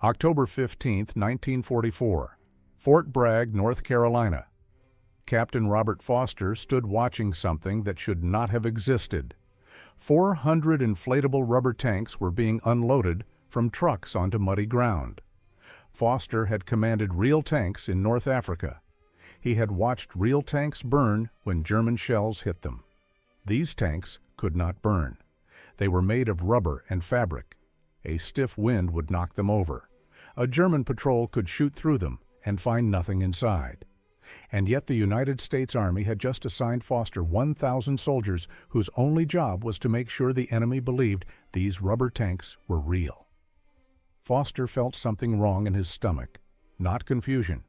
October 15, 1944, Fort Bragg, North Carolina. Captain Robert Foster stood watching something that should not have existed. 400 inflatable rubber tanks were being unloaded from trucks onto muddy ground. Foster had commanded real tanks in North Africa. He had watched real tanks burn when German shells hit them. These tanks could not burn. They were made of rubber and fabric. A stiff wind would knock them over. A German patrol could shoot through them and find nothing inside. And yet the United States Army had just assigned Foster 1,000 soldiers whose only job was to make sure the enemy believed these rubber tanks were real. Foster felt something wrong in his stomach, not confusion,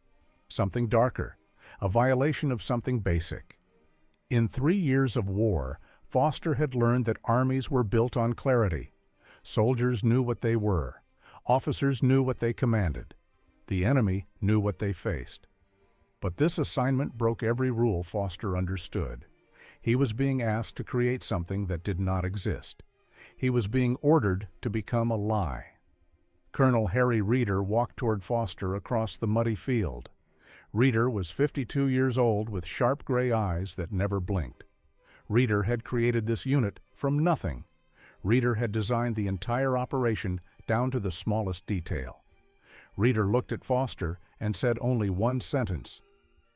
something darker, a violation of something basic. In 3 years of war, Foster had learned that armies were built on clarity. Soldiers knew what they were. Officers knew what they commanded. The enemy knew what they faced. But this assignment broke every rule Foster understood. He was being asked to create something that did not exist. He was being ordered to become a lie. Colonel Harry Reeder walked toward Foster across the muddy field. Reeder was 52 years old with sharp gray eyes that never blinked. Reeder had created this unit from nothing. Reeder had designed the entire operation down to the smallest detail. Reeder looked at Foster and said only one sentence.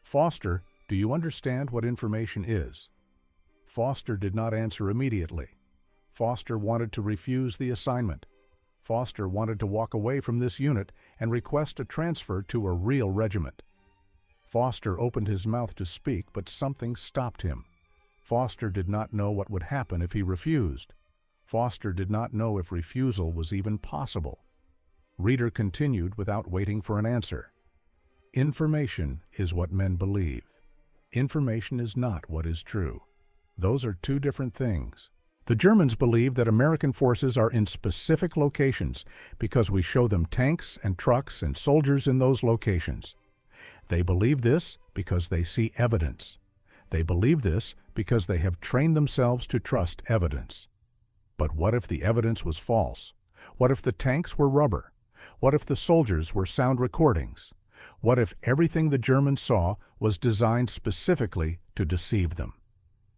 "Foster, do you understand what information is?" Foster did not answer immediately. Foster wanted to refuse the assignment. Foster wanted to walk away from this unit and request a transfer to a real regiment. Foster opened his mouth to speak, but something stopped him. Foster did not know what would happen if he refused. Foster did not know if refusal was even possible. Reeder continued without waiting for an answer. Information is what men believe. Information is not what is true. Those are two different things. The Germans believe that American forces are in specific locations because we show them tanks and trucks and soldiers in those locations. They believe this because they see evidence. They believe this because they have trained themselves to trust evidence. But what if the evidence was false? What if the tanks were rubber? What if the soldiers were sound recordings? What if everything the Germans saw was designed specifically to deceive them?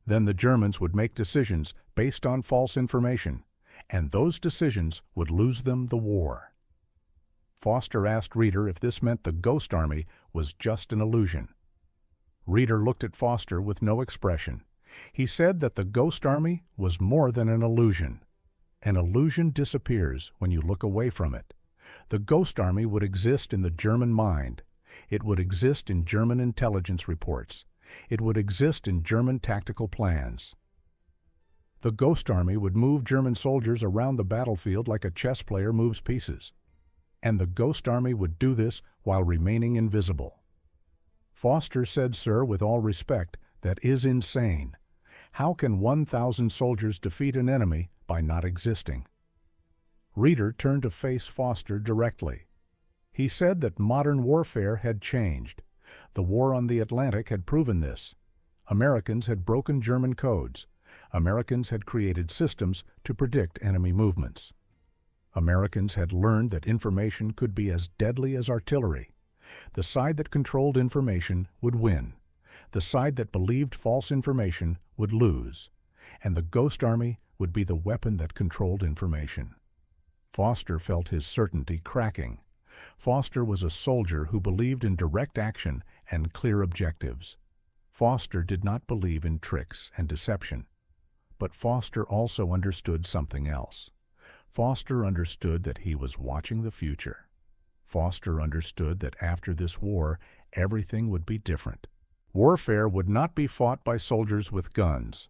Then the Germans would make decisions based on false information, and those decisions would lose them the war. Foster asked Reeder if this meant the Ghost Army was just an illusion. Reeder looked at Foster with no expression. He said that the Ghost Army was more than an illusion. An illusion disappears when you look away from it. The Ghost Army would exist in the German mind. It would exist in German intelligence reports. It would exist in German tactical plans. The Ghost Army would move German soldiers around the battlefield like a chess player moves pieces. And the Ghost Army would do this while remaining invisible. Foster said, "Sir, with all respect, that is insane. How can 1,000 soldiers defeat an enemy by not existing?" Reeder turned to face Foster directly. He said that modern warfare had changed. The war on the Atlantic had proven this. Americans had broken German codes. Americans had created systems to predict enemy movements. Americans had learned that information could be as deadly as artillery. The side that controlled information would win. The side that believed false information would lose. And the Ghost Army would be the weapon that controlled information. Foster felt his certainty cracking. Foster was a soldier who believed in direct action and clear objectives. Foster did not believe in tricks and deception. But Foster also understood something else. Foster understood that he was watching the future. Foster understood that after this war, everything would be different. Warfare would not be fought by soldiers with guns.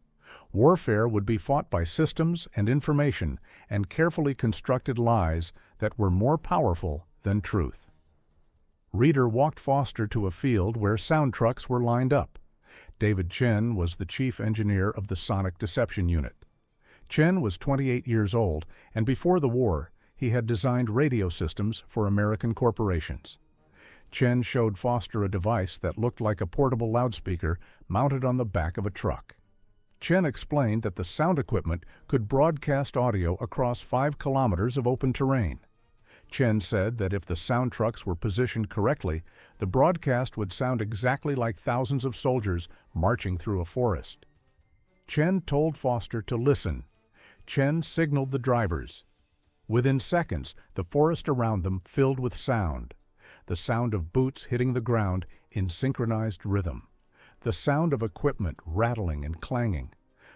Warfare would be fought by systems and information and carefully constructed lies that were more powerful than truth. Reeder walked Foster to a field where sound trucks were lined up. David Chen was the chief engineer of the Sonic Deception Unit. Chen was 28 years old, and before the war, he had designed radio systems for American corporations. Chen showed Foster a device that looked like a portable loudspeaker mounted on the back of a truck. Chen explained that the sound equipment could broadcast audio across 5 kilometers of open terrain. Chen said that if the sound trucks were positioned correctly, the broadcast would sound exactly like thousands of soldiers marching through a forest. Chen told Foster to listen. Chen signaled the drivers. Within seconds, the forest around them filled with sound. The sound of boots hitting the ground in synchronized rhythm. The sound of equipment rattling and clanging.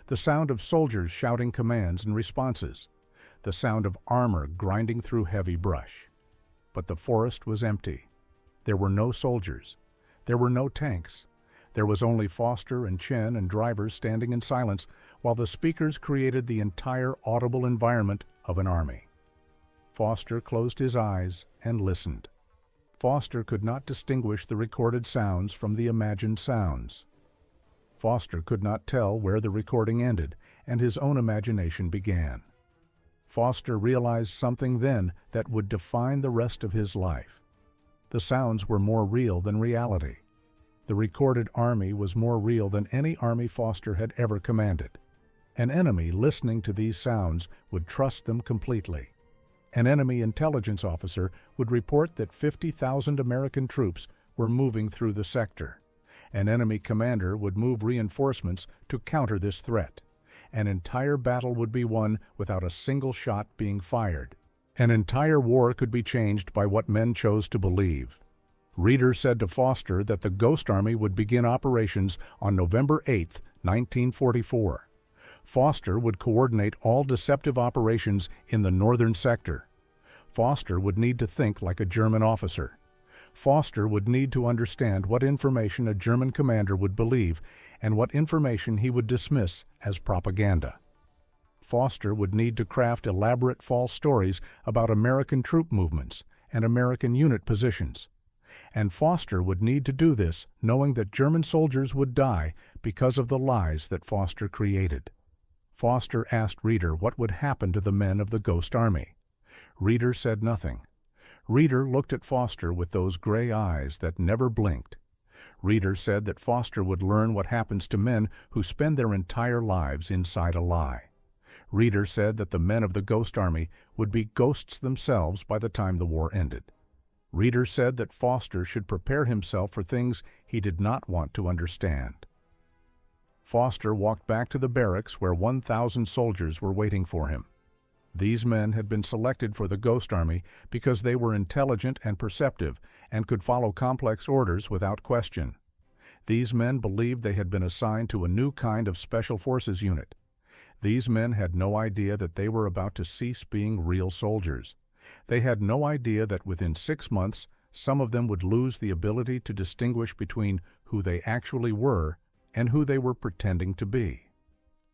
The sound of soldiers shouting commands and responses. The sound of armor grinding through heavy brush. But the forest was empty. There were no soldiers. There were no tanks. There was only Foster and Chen and drivers standing in silence while the speakers created the entire audible environment of an army. Foster closed his eyes and listened. Foster could not distinguish the recorded sounds from the imagined sounds. Foster could not tell where the recording ended and his own imagination began. Foster realized something then that would define the rest of his life. The sounds were more real than reality. The recorded army was more real than any army Foster had ever commanded. An enemy listening to these sounds would trust them completely. An enemy intelligence officer would report that 50,000 American troops were moving through the sector. An enemy commander would move reinforcements to counter this threat. An entire battle would be won without a single shot being fired. An entire war could be changed by what men chose to believe. Reeder said to Foster that the Ghost Army would begin operations on November 8, 1944. Foster would coordinate all deceptive operations in the northern sector. Foster would need to think like a German officer. Foster would need to understand what information a German commander would believe and what information he would dismiss as propaganda. Foster would need to craft elaborate false stories about American troop movements and American unit positions. And Foster would need to do this knowing that German soldiers would die because of the lies that Foster created. Foster asked Reeder what would happen to the men of the Ghost Army. Reeder said nothing. Reeder looked at Foster with those gray eyes that never blinked. Reeder said that Foster would learn what happens to men who spend their entire lives inside a lie. Reeder said that the men of the Ghost Army would be ghosts themselves by the time the war ended. Reeder said that Foster should prepare himself for things he did not want to understand. Foster walked back to the barracks where 1,000 soldiers were waiting for him. These men had been selected for the Ghost Army because they were intelligent and perceptive and could follow complex orders without question. These men believed they had been assigned to a new kind of Special Forces unit. These men had no idea that they were about to cease being real soldiers. They had no idea that within 6 months, some of them would lose the ability to distinguish between who they actually were and who they were pretending to be.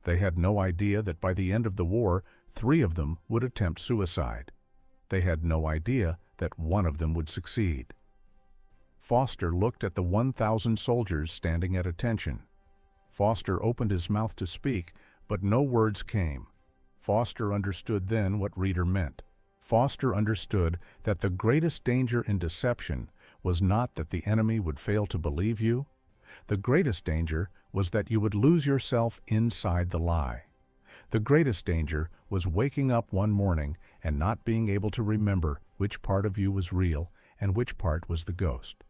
They had no idea that by the end of the war, 3 of them would attempt suicide. They had no idea that 1 of them would succeed. Foster looked at the 1,000 soldiers standing at attention. Foster opened his mouth to speak, but no words came. Foster understood then what Reeder meant. Foster understood that the greatest danger in deception was not that the enemy would fail to believe you. The greatest danger was that you would lose yourself inside the lie. The greatest danger was waking up one morning and not being able to remember which part of you was real and which part was the ghost.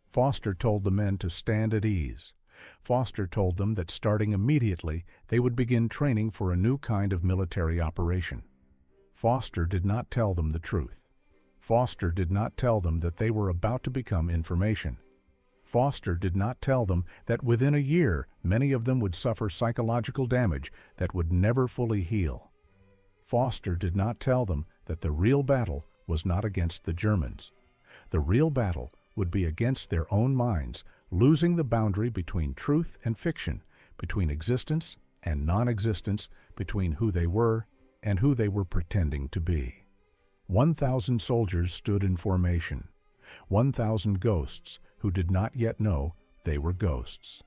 Foster told the men to stand at ease. Foster told them that starting immediately they would begin training for a new kind of military operation. Foster did not tell them the truth. Foster did not tell them that they were about to become information. Foster did not tell them that within a year many of them would suffer psychological damage that would never fully heal. Foster did not tell them that the real battle was not against the Germans. The real battle would be against their own minds, losing the boundary between truth and fiction, between existence and non-existence, between who they were and who they were pretending to be. 1,000 soldiers stood in formation. 1,000 ghosts who did not yet know they were ghosts.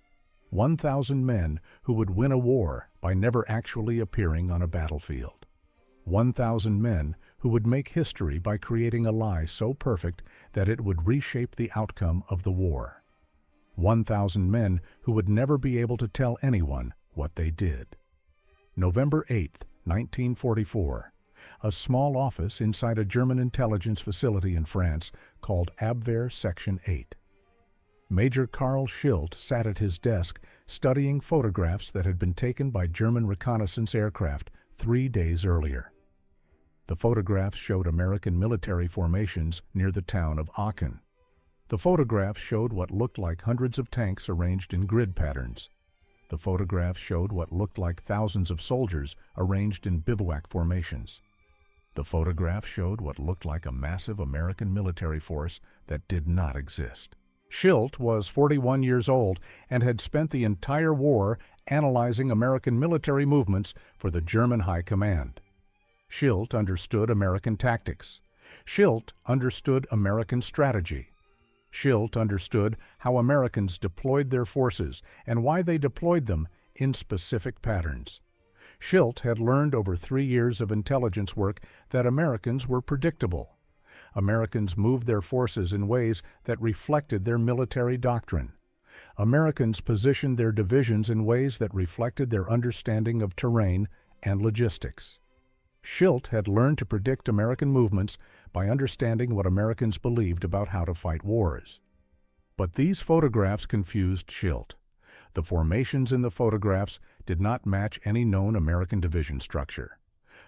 1,000 men who would win a war by never actually appearing on a battlefield. 1,000 men who would make history by creating a lie so perfect that it would reshape the outcome of the war. 1,000 men who would never be able to tell anyone what they did. November 8, 1944. a small office inside a German intelligence facility in France called Abwehr Section 8. Major Karl Schild sat at his desk studying photographs that had been taken by German reconnaissance aircraft 3 days earlier. The photographs showed American military formations near the town of Aachen. The photographs showed what looked like hundreds of tanks arranged in grid patterns. The photographs showed what looked like thousands of soldiers arranged in bivouac formations. The photographs showed what looked like a massive American military force that did not exist. Schild was 41 years old and had spent the entire war analyzing American military movements for the German High Command. Schild understood American tactics. Schild understood American strategy. Schild understood how Americans deployed their forces and why they deployed them in specific patterns. Schild had learned over 3 years of intelligence work that Americans were predictable. Americans moved their forces in ways that reflected their military doctrine. Americans positioned their divisions in ways that reflected their understanding of terrain and logistics. Schild had learned to predict American movements by understanding what Americans believed about how to fight wars. But these photographs confused Schild. The formations in the photographs did not match any known American division structure.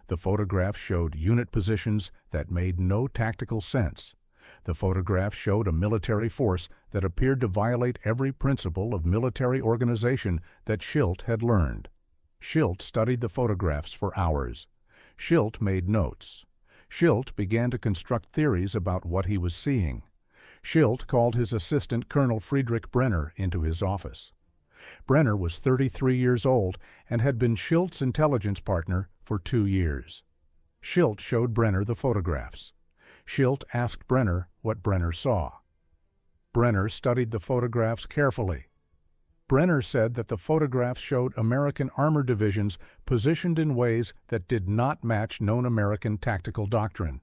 The photographs showed unit positions that made no tactical sense. The photographs showed a military force that appeared to violate every principle of military organization that Schild had learned. Schild studied the photographs for hours. Schild made notes. Schild began to construct theories about what he was seeing. Schild called his assistant Colonel Friedrich Brenner into his office. Brenner was 33 years old and had been Schild's intelligence partner for 2 years. Schild showed Brenner the photographs. Schild asked Brenner what Brenner saw. Brenner studied the photographs carefully. Brenner said that the photographs showed American armor divisions positioned in ways that did not match known American tactical doctrine.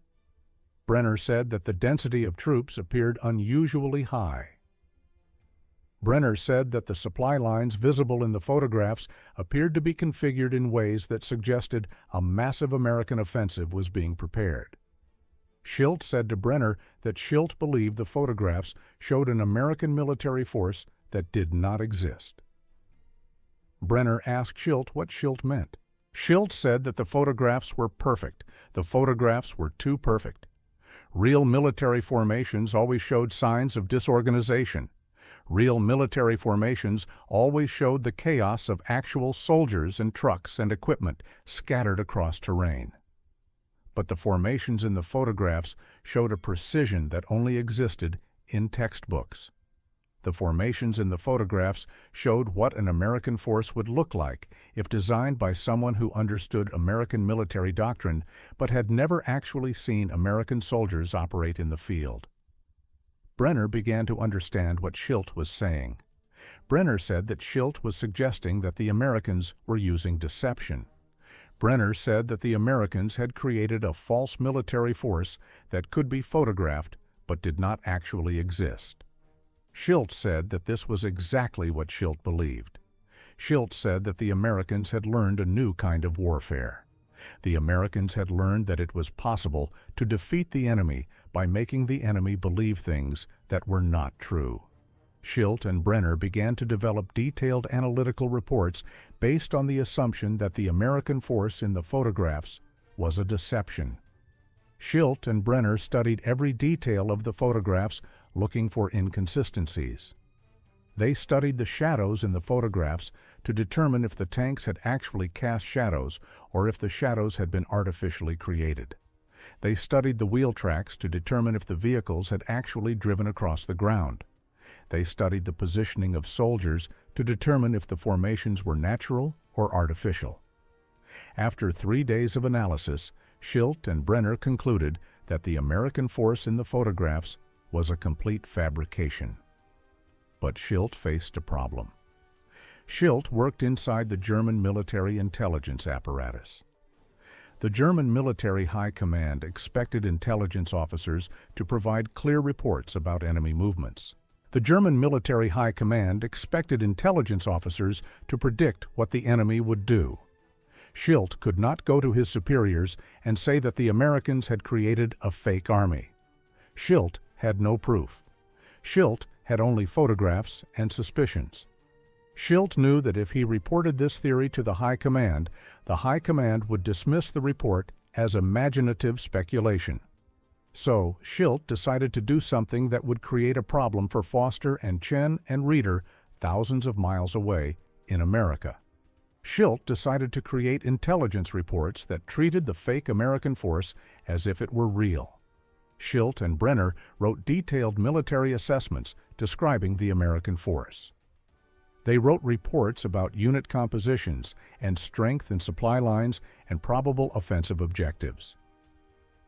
Brenner said that the density of troops appeared unusually high. Brenner said that the supply lines visible in the photographs appeared to be configured in ways that suggested a massive American offensive was being prepared. Schild said to Brenner that Schild believed the photographs showed an American military force that did not exist. Brenner asked Schild what Schild meant. Schild said that the photographs were perfect. The photographs were too perfect. Real military formations always showed signs of disorganization. Real military formations always showed the chaos of actual soldiers and trucks and equipment scattered across terrain. But the formations in the photographs showed a precision that only existed in textbooks. The formations in the photographs showed what an American force would look like if designed by someone who understood American military doctrine but had never actually seen American soldiers operate in the field. Brenner began to understand what Schild was saying. Brenner said that Schild was suggesting that the Americans were using deception. Brenner said that the Americans had created a false military force that could be photographed but did not actually exist. Schild said that this was exactly what Schild believed. Schild said that the Americans had learned a new kind of warfare. The Americans had learned that it was possible to defeat the enemy by making the enemy believe things that were not true. Schild and Brenner began to develop detailed analytical reports based on the assumption that the American force in the photographs was a deception. Schild and Brenner studied every detail of the photographs, looking for inconsistencies. They studied the shadows in the photographs to determine if the tanks had actually cast shadows or if the shadows had been artificially created. They studied the wheel tracks to determine if the vehicles had actually driven across the ground. They studied the positioning of soldiers to determine if the formations were natural or artificial. After 3 days of analysis, Schild and Brenner concluded that the American force in the photographs was a complete fabrication. But Schild faced a problem. Schild worked inside the German military intelligence apparatus. The German military high command expected intelligence officers to provide clear reports about enemy movements. The German military high command expected intelligence officers to predict what the enemy would do. Schilt could not go to his superiors and say that the Americans had created a fake army. Schilt had no proof. Schilt had only photographs and suspicions. Schilt knew that if he reported this theory to the High Command would dismiss the report as imaginative speculation. So Schilt decided to do something that would create a problem for Foster and Chen and Reeder thousands of miles away in America. Schilt decided to create intelligence reports that treated the fake American force as if it were real. Schilt and Brenner wrote detailed military assessments describing the American force. They wrote reports about unit compositions and strength in supply lines and probable offensive objectives.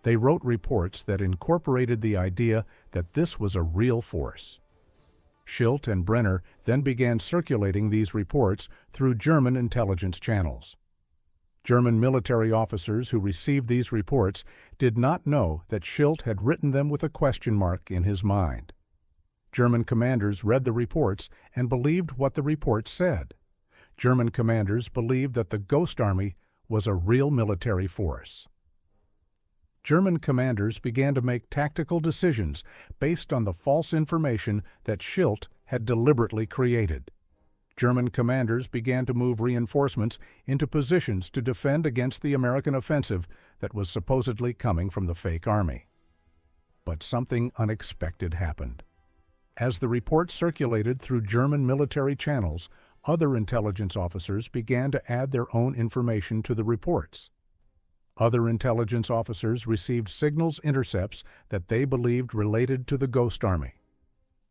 They wrote reports that incorporated the idea that this was a real force. Schilt and Brenner then began circulating these reports through German intelligence channels. German military officers who received these reports did not know that Schilt had written them with a question mark in his mind. German commanders read the reports and believed what the reports said. German commanders believed that the Ghost Army was a real military force. German commanders began to make tactical decisions based on the false information that Schilt had deliberately created. German commanders began to move reinforcements into positions to defend against the American offensive that was supposedly coming from the fake army. But something unexpected happened. As the reports circulated through German military channels, other intelligence officers began to add their own information to the reports. Other intelligence officers received signals intercepts that they believed related to the Ghost Army.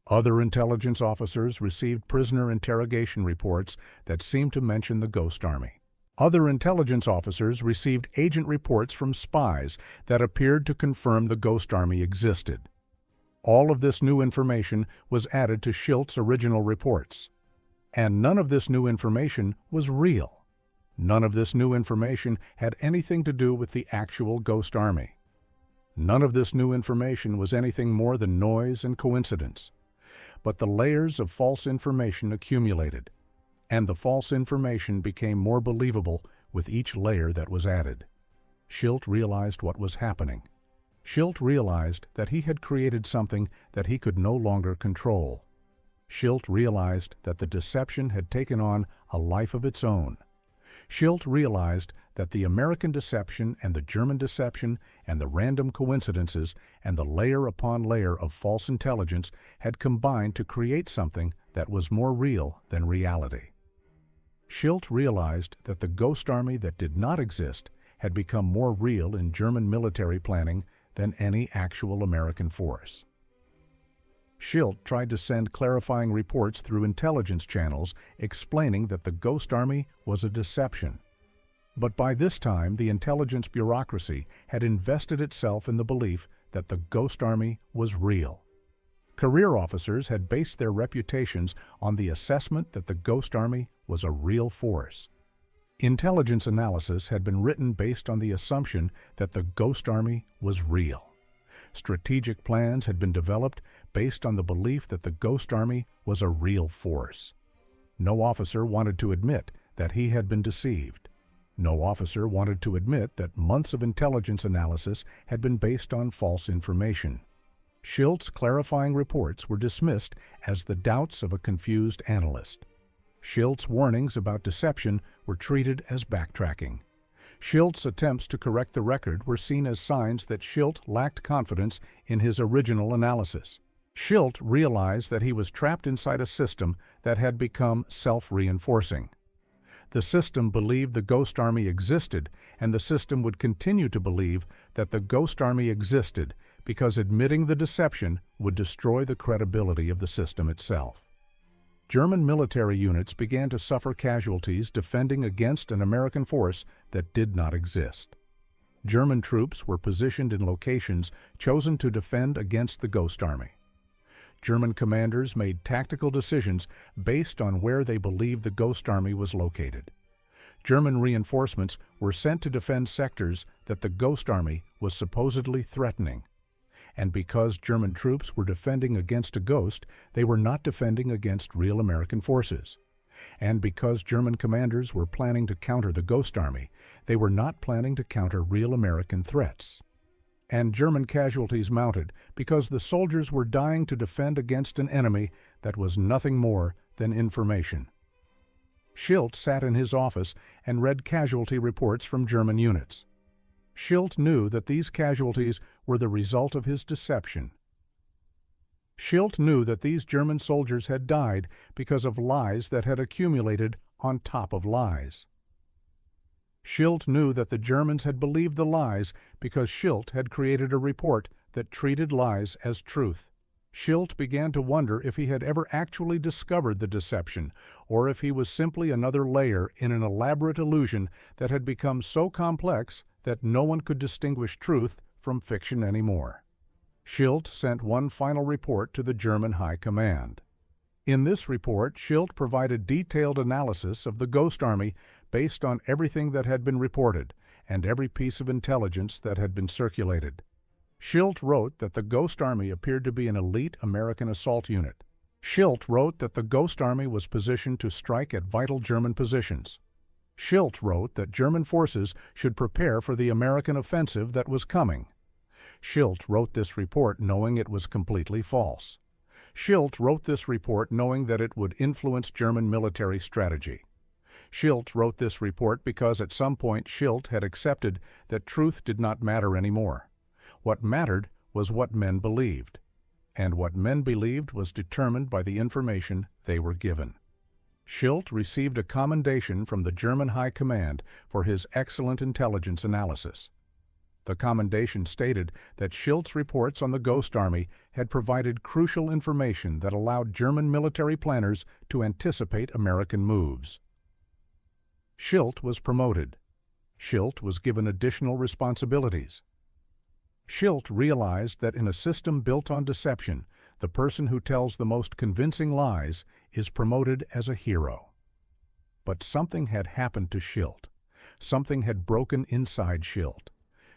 Other intelligence officers received prisoner interrogation reports that seemed to mention the Ghost Army. Other intelligence officers received agent reports from spies that appeared to confirm the Ghost Army existed. All of this new information was added to Schilt's original reports. And none of this new information was real. None of this new information had anything to do with the actual Ghost Army. None of this new information was anything more than noise and coincidence. But the layers of false information accumulated, and the false information became more believable with each layer that was added. Schilt realized what was happening. Schilt realized that he had created something that he could no longer control. Schilt realized that the deception had taken on a life of its own. Schilt realized that the American deception and the German deception and the random coincidences and the layer upon layer of false intelligence had combined to create something that was more real than reality. Schilt realized that the Ghost Army that did not exist had become more real in German military planning than any actual American force. Schilt tried to send clarifying reports through intelligence channels explaining that the Ghost Army was a deception. But by this time, the intelligence bureaucracy had invested itself in the belief that the Ghost Army was real. Career officers had based their reputations on the assessment that the Ghost Army was a real force. Intelligence analysis had been written based on the assumption that the Ghost Army was real. Strategic plans had been developed based on the belief that the Ghost Army was a real force. No officer wanted to admit that he had been deceived. No officer wanted to admit that months of intelligence analysis had been based on false information. Schilt's clarifying reports were dismissed as the doubts of a confused analyst. Schilt's warnings about deception were treated as backtracking. Schilt's attempts to correct the record were seen as signs that Schilt lacked confidence in his original analysis. Schilt realized that he was trapped inside a system that had become self-reinforcing. The system believed the Ghost Army existed, and the system would continue to believe that the Ghost Army existed because admitting the deception would destroy the credibility of the system itself. German military units began to suffer casualties defending against an American force that did not exist. German troops were positioned in locations chosen to defend against the Ghost Army. German commanders made tactical decisions based on where they believed the Ghost Army was located. German reinforcements were sent to defend sectors that the Ghost Army was supposedly threatening. And because German troops were defending against a ghost, they were not defending against real American forces. And because German commanders were planning to counter the Ghost Army, they were not planning to counter real American threats. And German casualties mounted because the soldiers were dying to defend against an enemy that was nothing more than information. Schilt sat in his office and read casualty reports from German units. Schilt knew that these casualties were the result of his deception. Schilt knew that these German soldiers had died because of lies that had accumulated on top of lies. Schilt knew that the Germans had believed the lies because Schilt had created a report that treated lies as truth. Schilt began to wonder if he had ever actually discovered the deception, or if he was simply another layer in an elaborate illusion that had become so complex that no one could distinguish truth from fiction anymore. Schilt sent one final report to the German High Command. In this report, Schilt provided detailed analysis of the Ghost Army based on everything that had been reported and every piece of intelligence that had been circulated. Schilt wrote that the Ghost Army appeared to be an elite American assault unit. Schilt wrote that the Ghost Army was positioned to strike at vital German positions. Schilt wrote that German forces should prepare for the American offensive that was coming. Schilt wrote this report knowing it was completely false. Schilt wrote this report knowing that it would influence German military strategy. Schilt wrote this report because at some point Schilt had accepted that truth did not matter anymore. What mattered was what men believed, and what men believed was determined by the information they were given. Schilt received a commendation from the German High Command for his excellent intelligence analysis. The commendation stated that Schilt's reports on the Ghost Army had provided crucial information that allowed German military planners to anticipate American moves. Schilt was promoted. Schilt was given additional responsibilities. Schilt realized that in a system built on deception, the person who tells the most convincing lies is promoted as a hero. But something had happened to Schilt. Something had broken inside Schilt.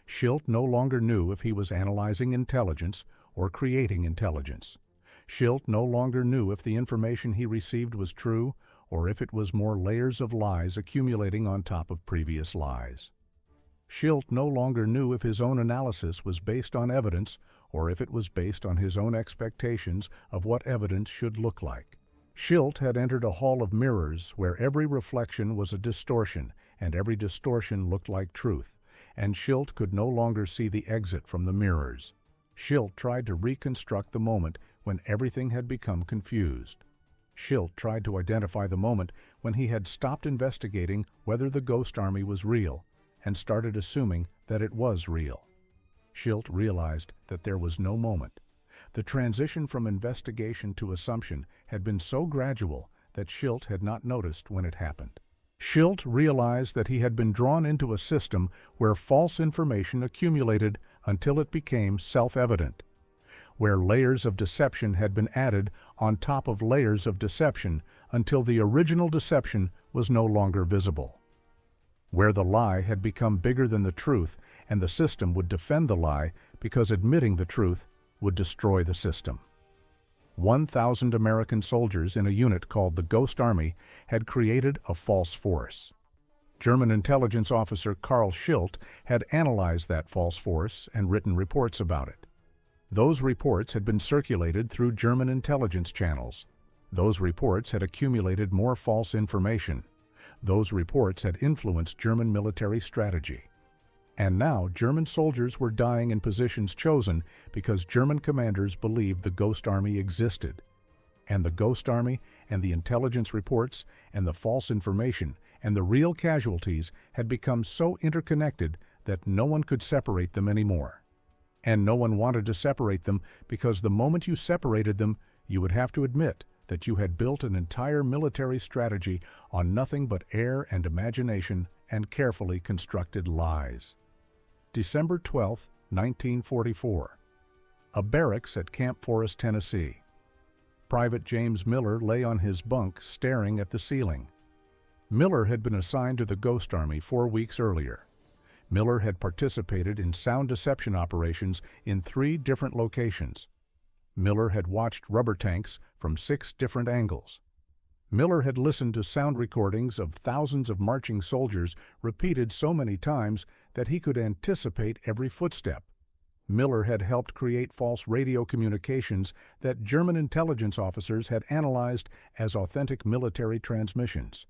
Schilt no longer knew if he was analyzing intelligence or creating intelligence. Schilt no longer knew if the information he received was true or if it was more layers of lies accumulating on top of previous lies. Schilt no longer knew if his own analysis was based on evidence or if it was based on his own expectations of what evidence should look like. Schilt had entered a hall of mirrors where every reflection was a distortion and every distortion looked like truth, and Schilt could no longer see the exit from the mirrors. Schilt tried to reconstruct the moment when everything had become confused. Schilt tried to identify the moment when he had stopped investigating whether the Ghost Army was real and started assuming that it was real. Schilt realized that there was no moment. The transition from investigation to assumption had been so gradual that Schilt had not noticed when it happened. Schilt realized that he had been drawn into a system where false information accumulated until it became self-evident, where layers of deception had been added on top of layers of deception until the original deception was no longer visible, where the lie had become bigger than the truth and the system would defend the lie because admitting the truth would destroy the system. 1,000 American soldiers in a unit called the Ghost Army had created a false force. German intelligence officer Karl Schilt had analyzed that false force and written reports about it. Those reports had been circulated through German intelligence channels. Those reports had accumulated more false information. Those reports had influenced German military strategy. And now German soldiers were dying in positions chosen because German commanders believed the Ghost Army existed. And the Ghost Army and the intelligence reports and the false information and the real casualties had become so interconnected that no one could separate them anymore. And no one wanted to separate them because the moment you separated them, you would have to admit that you had built an entire military strategy on nothing but air and imagination and carefully constructed lies. December 12, 1944. A barracks at Camp Forest, Tennessee. Private James Miller lay on his bunk staring at the ceiling. Miller had been assigned to the Ghost Army 4 weeks earlier. Miller had participated in sound deception operations in 3 different locations. Miller had watched rubber tanks from 6 different angles. Miller had listened to sound recordings of thousands of marching soldiers repeated so many times that he could anticipate every footstep. Miller had helped create false radio communications that German intelligence officers had analyzed as authentic military transmissions.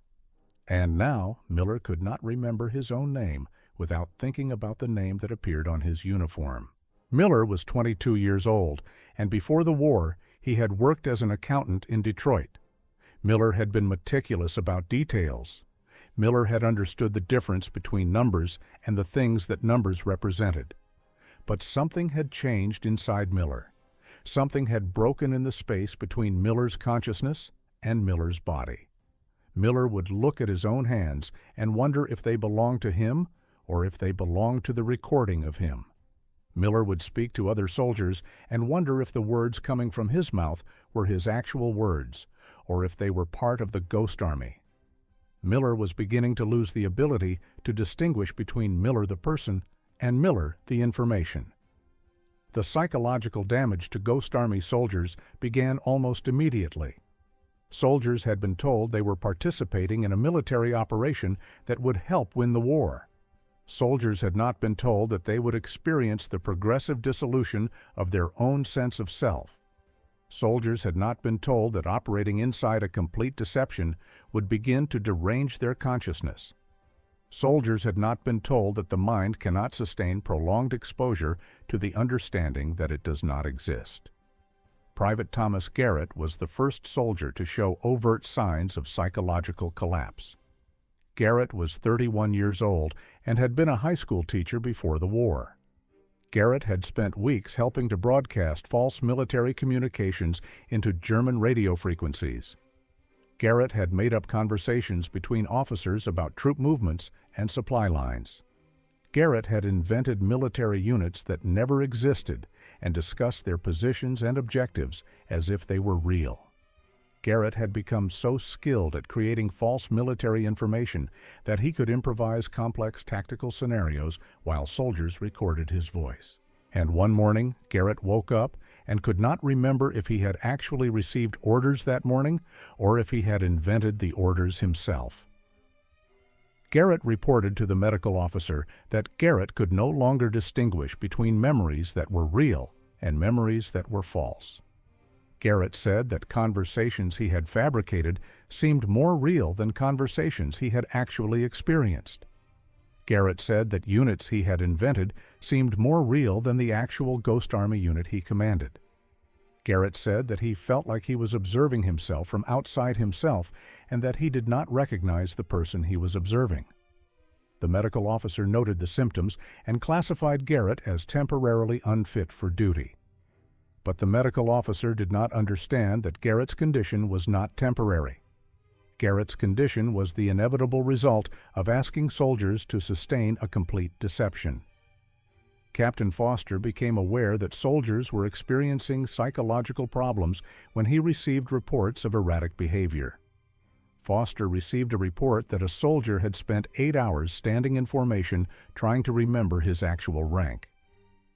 And now Miller could not remember his own name without thinking about the name that appeared on his uniform. Miller was 22 years old, and before the war, he had worked as an accountant in Detroit. Miller had been meticulous about details. Miller had understood the difference between numbers and the things that numbers represented. But something had changed inside Miller. Something had broken in the space between Miller's consciousness and Miller's body. Miller would look at his own hands and wonder if they belonged to him or if they belonged to the recording of him. Miller would speak to other soldiers and wonder if the words coming from his mouth were his actual words, or if they were part of the Ghost Army. Miller was beginning to lose the ability to distinguish between Miller the person and Miller the information. The psychological damage to Ghost Army soldiers began almost immediately. Soldiers had been told they were participating in a military operation that would help win the war. Soldiers had not been told that they would experience the progressive dissolution of their own sense of self. Soldiers had not been told that operating inside a complete deception would begin to derange their consciousness. Soldiers had not been told that the mind cannot sustain prolonged exposure to the understanding that it does not exist. Private Thomas Garrett was the first soldier to show overt signs of psychological collapse. Garrett was 31 years old and had been a high school teacher before the war. Garrett had spent weeks helping to broadcast false military communications into German radio frequencies. Garrett had made up conversations between officers about troop movements and supply lines. Garrett had invented military units that never existed and discussed their positions and objectives as if they were real. Garrett had become so skilled at creating false military information that he could improvise complex tactical scenarios while soldiers recorded his voice. And one morning, Garrett woke up and could not remember if he had actually received orders that morning or if he had invented the orders himself. Garrett reported to the medical officer that Garrett could no longer distinguish between memories that were real and memories that were false. Garrett said that conversations he had fabricated seemed more real than conversations he had actually experienced. Garrett said that units he had invented seemed more real than the actual Ghost Army unit he commanded. Garrett said that he felt like he was observing himself from outside himself and that he did not recognize the person he was observing. The medical officer noted the symptoms and classified Garrett as temporarily unfit for duty. But the medical officer did not understand that Garrett's condition was not temporary. Garrett's condition was the inevitable result of asking soldiers to sustain a complete deception. Captain Foster became aware that soldiers were experiencing psychological problems when he received reports of erratic behavior. Foster received a report that a soldier had spent 8 hours standing in formation trying to remember his actual rank.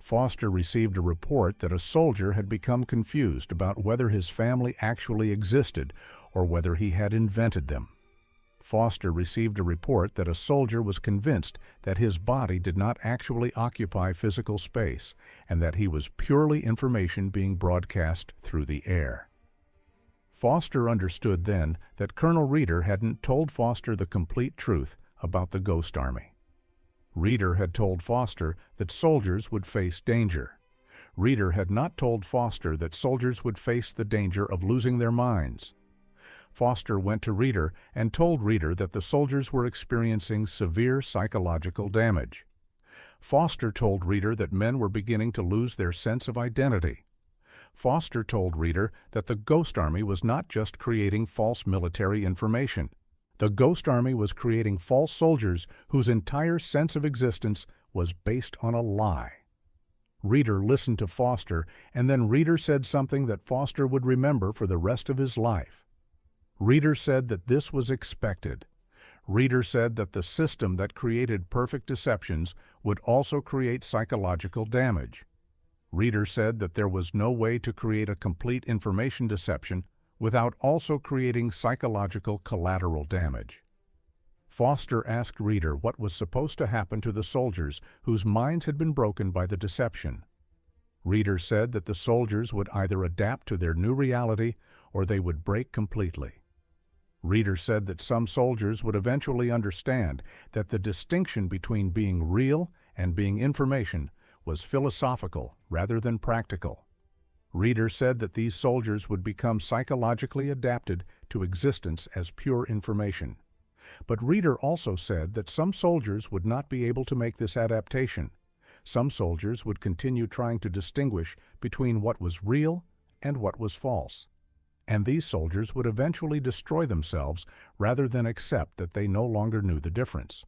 Foster received a report that a soldier had become confused about whether his family actually existed or whether he had invented them. Foster received a report that a soldier was convinced that his body did not actually occupy physical space and that he was purely information being broadcast through the air. Foster understood then that Colonel Reeder hadn't told Foster the complete truth about the Ghost Army. Reeder had told Foster that soldiers would face danger. Reeder had not told Foster that soldiers would face the danger of losing their minds. Foster went to Reeder and told Reeder that the soldiers were experiencing severe psychological damage. Foster told Reeder that men were beginning to lose their sense of identity. Foster told Reeder that the Ghost Army was not just creating false military information. The Ghost Army was creating false soldiers whose entire sense of existence was based on a lie. Reeder listened to Foster, and then Reeder said something that Foster would remember for the rest of his life. Reeder said that this was expected. Reeder said that the system that created perfect deceptions would also create psychological damage. Reeder said that there was no way to create a complete information deception without also creating psychological collateral damage. Foster asked Reeder what was supposed to happen to the soldiers whose minds had been broken by the deception. Reeder said that the soldiers would either adapt to their new reality or they would break completely. Reeder said that some soldiers would eventually understand that the distinction between being real and being information was philosophical rather than practical. Reeder said that these soldiers would become psychologically adapted to existence as pure information. But Reeder also said that some soldiers would not be able to make this adaptation. Some soldiers would continue trying to distinguish between what was real and what was false. And these soldiers would eventually destroy themselves rather than accept that they no longer knew the difference.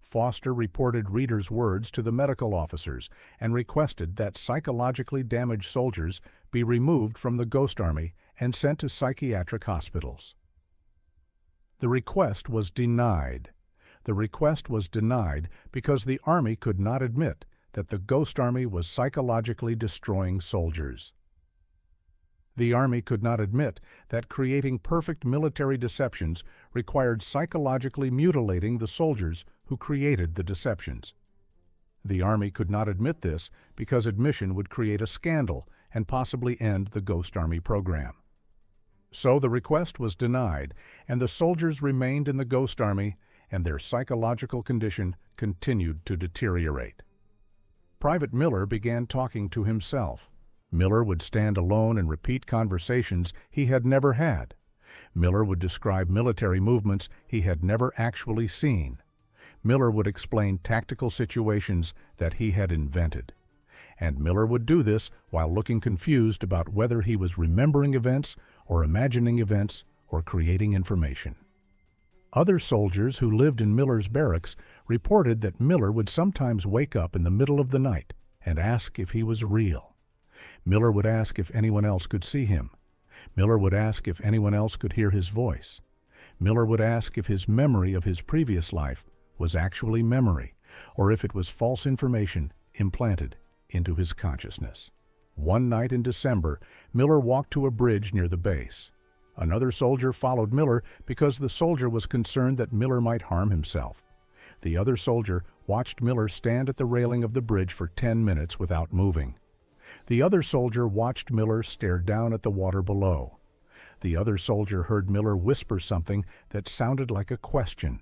Foster reported Reeder's words to the medical officers and requested that psychologically damaged soldiers be removed from the Ghost Army and sent to psychiatric hospitals. The request was denied. The request was denied because the Army could not admit that the Ghost Army was psychologically destroying soldiers. The Army could not admit that creating perfect military deceptions required psychologically mutilating the soldiers who created the deceptions. The Army could not admit this because admission would create a scandal and possibly end the Ghost Army program. So the request was denied, and the soldiers remained in the Ghost Army, and their psychological condition continued to deteriorate. Private Miller began talking to himself. Miller would stand alone and repeat conversations he had never had. Miller would describe military movements he had never actually seen. Miller would explain tactical situations that he had invented. And Miller would do this while looking confused about whether he was remembering events or imagining events or creating information. Other soldiers who lived in Miller's barracks reported that Miller would sometimes wake up in the middle of the night and ask if he was real. Miller would ask if anyone else could see him. Miller would ask if anyone else could hear his voice. Miller would ask if his memory of his previous life was actually memory, or if it was false information implanted into his consciousness. One night in December, Miller walked to a bridge near the base. Another soldier followed Miller because the soldier was concerned that Miller might harm himself. The other soldier watched Miller stand at the railing of the bridge for 10 minutes without moving. The other soldier watched Miller stare down at the water below. The other soldier heard Miller whisper something that sounded like a question.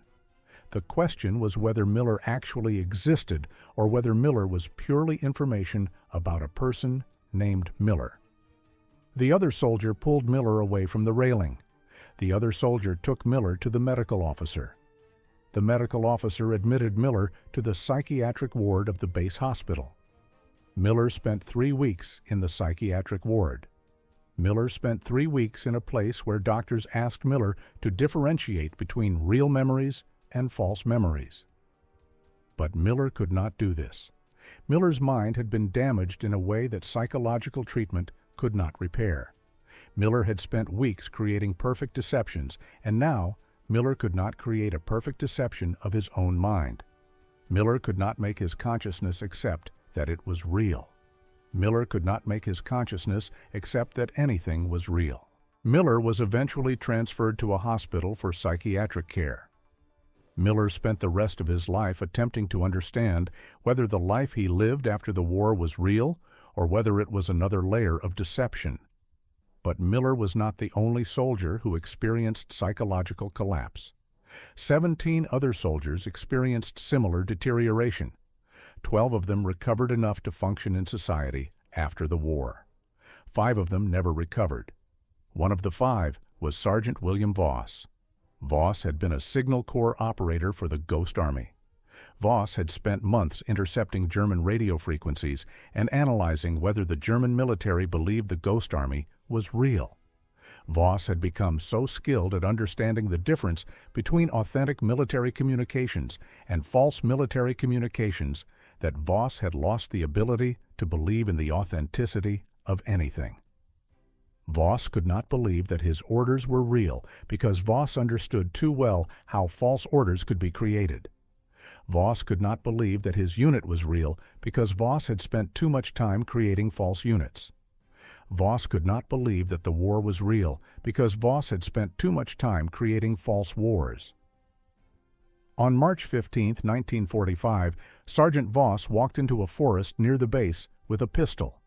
The question was whether Miller actually existed or whether Miller was purely information about a person named Miller. The other soldier pulled Miller away from the railing. The other soldier took Miller to the medical officer. The medical officer admitted Miller to the psychiatric ward of the base hospital. Miller spent 3 weeks in the psychiatric ward. Miller spent 3 weeks in a place where doctors asked Miller to differentiate between real memories and false memories. But Miller could not do this. Miller's mind had been damaged in a way that psychological treatment could not repair. Miller had spent weeks creating perfect deceptions, and now Miller could not create a perfect deception of his own mind. Miller could not make his consciousness accept that it was real. Miller could not make his consciousness accept that anything was real. Miller was eventually transferred to a hospital for psychiatric care. Miller spent the rest of his life attempting to understand whether the life he lived after the war was real or whether it was another layer of deception. But Miller was not the only soldier who experienced psychological collapse. 17 other soldiers experienced similar deterioration. 12 of them recovered enough to function in society after the war. 5 of them never recovered. One of the 5 was Sergeant William Voss. Voss had been a Signal Corps operator for the Ghost Army. Voss had spent months intercepting German radio frequencies and analyzing whether the German military believed the Ghost Army was real. Voss had become so skilled at understanding the difference between authentic military communications and false military communications that Voss had lost the ability to believe in the authenticity of anything. Voss could not believe that his orders were real because Voss understood too well how false orders could be created. Voss could not believe that his unit was real because Voss had spent too much time creating false units. Voss could not believe that the war was real because Voss had spent too much time creating false wars. On March 15, 1945, Sergeant Voss walked into a forest near the base with a pistol.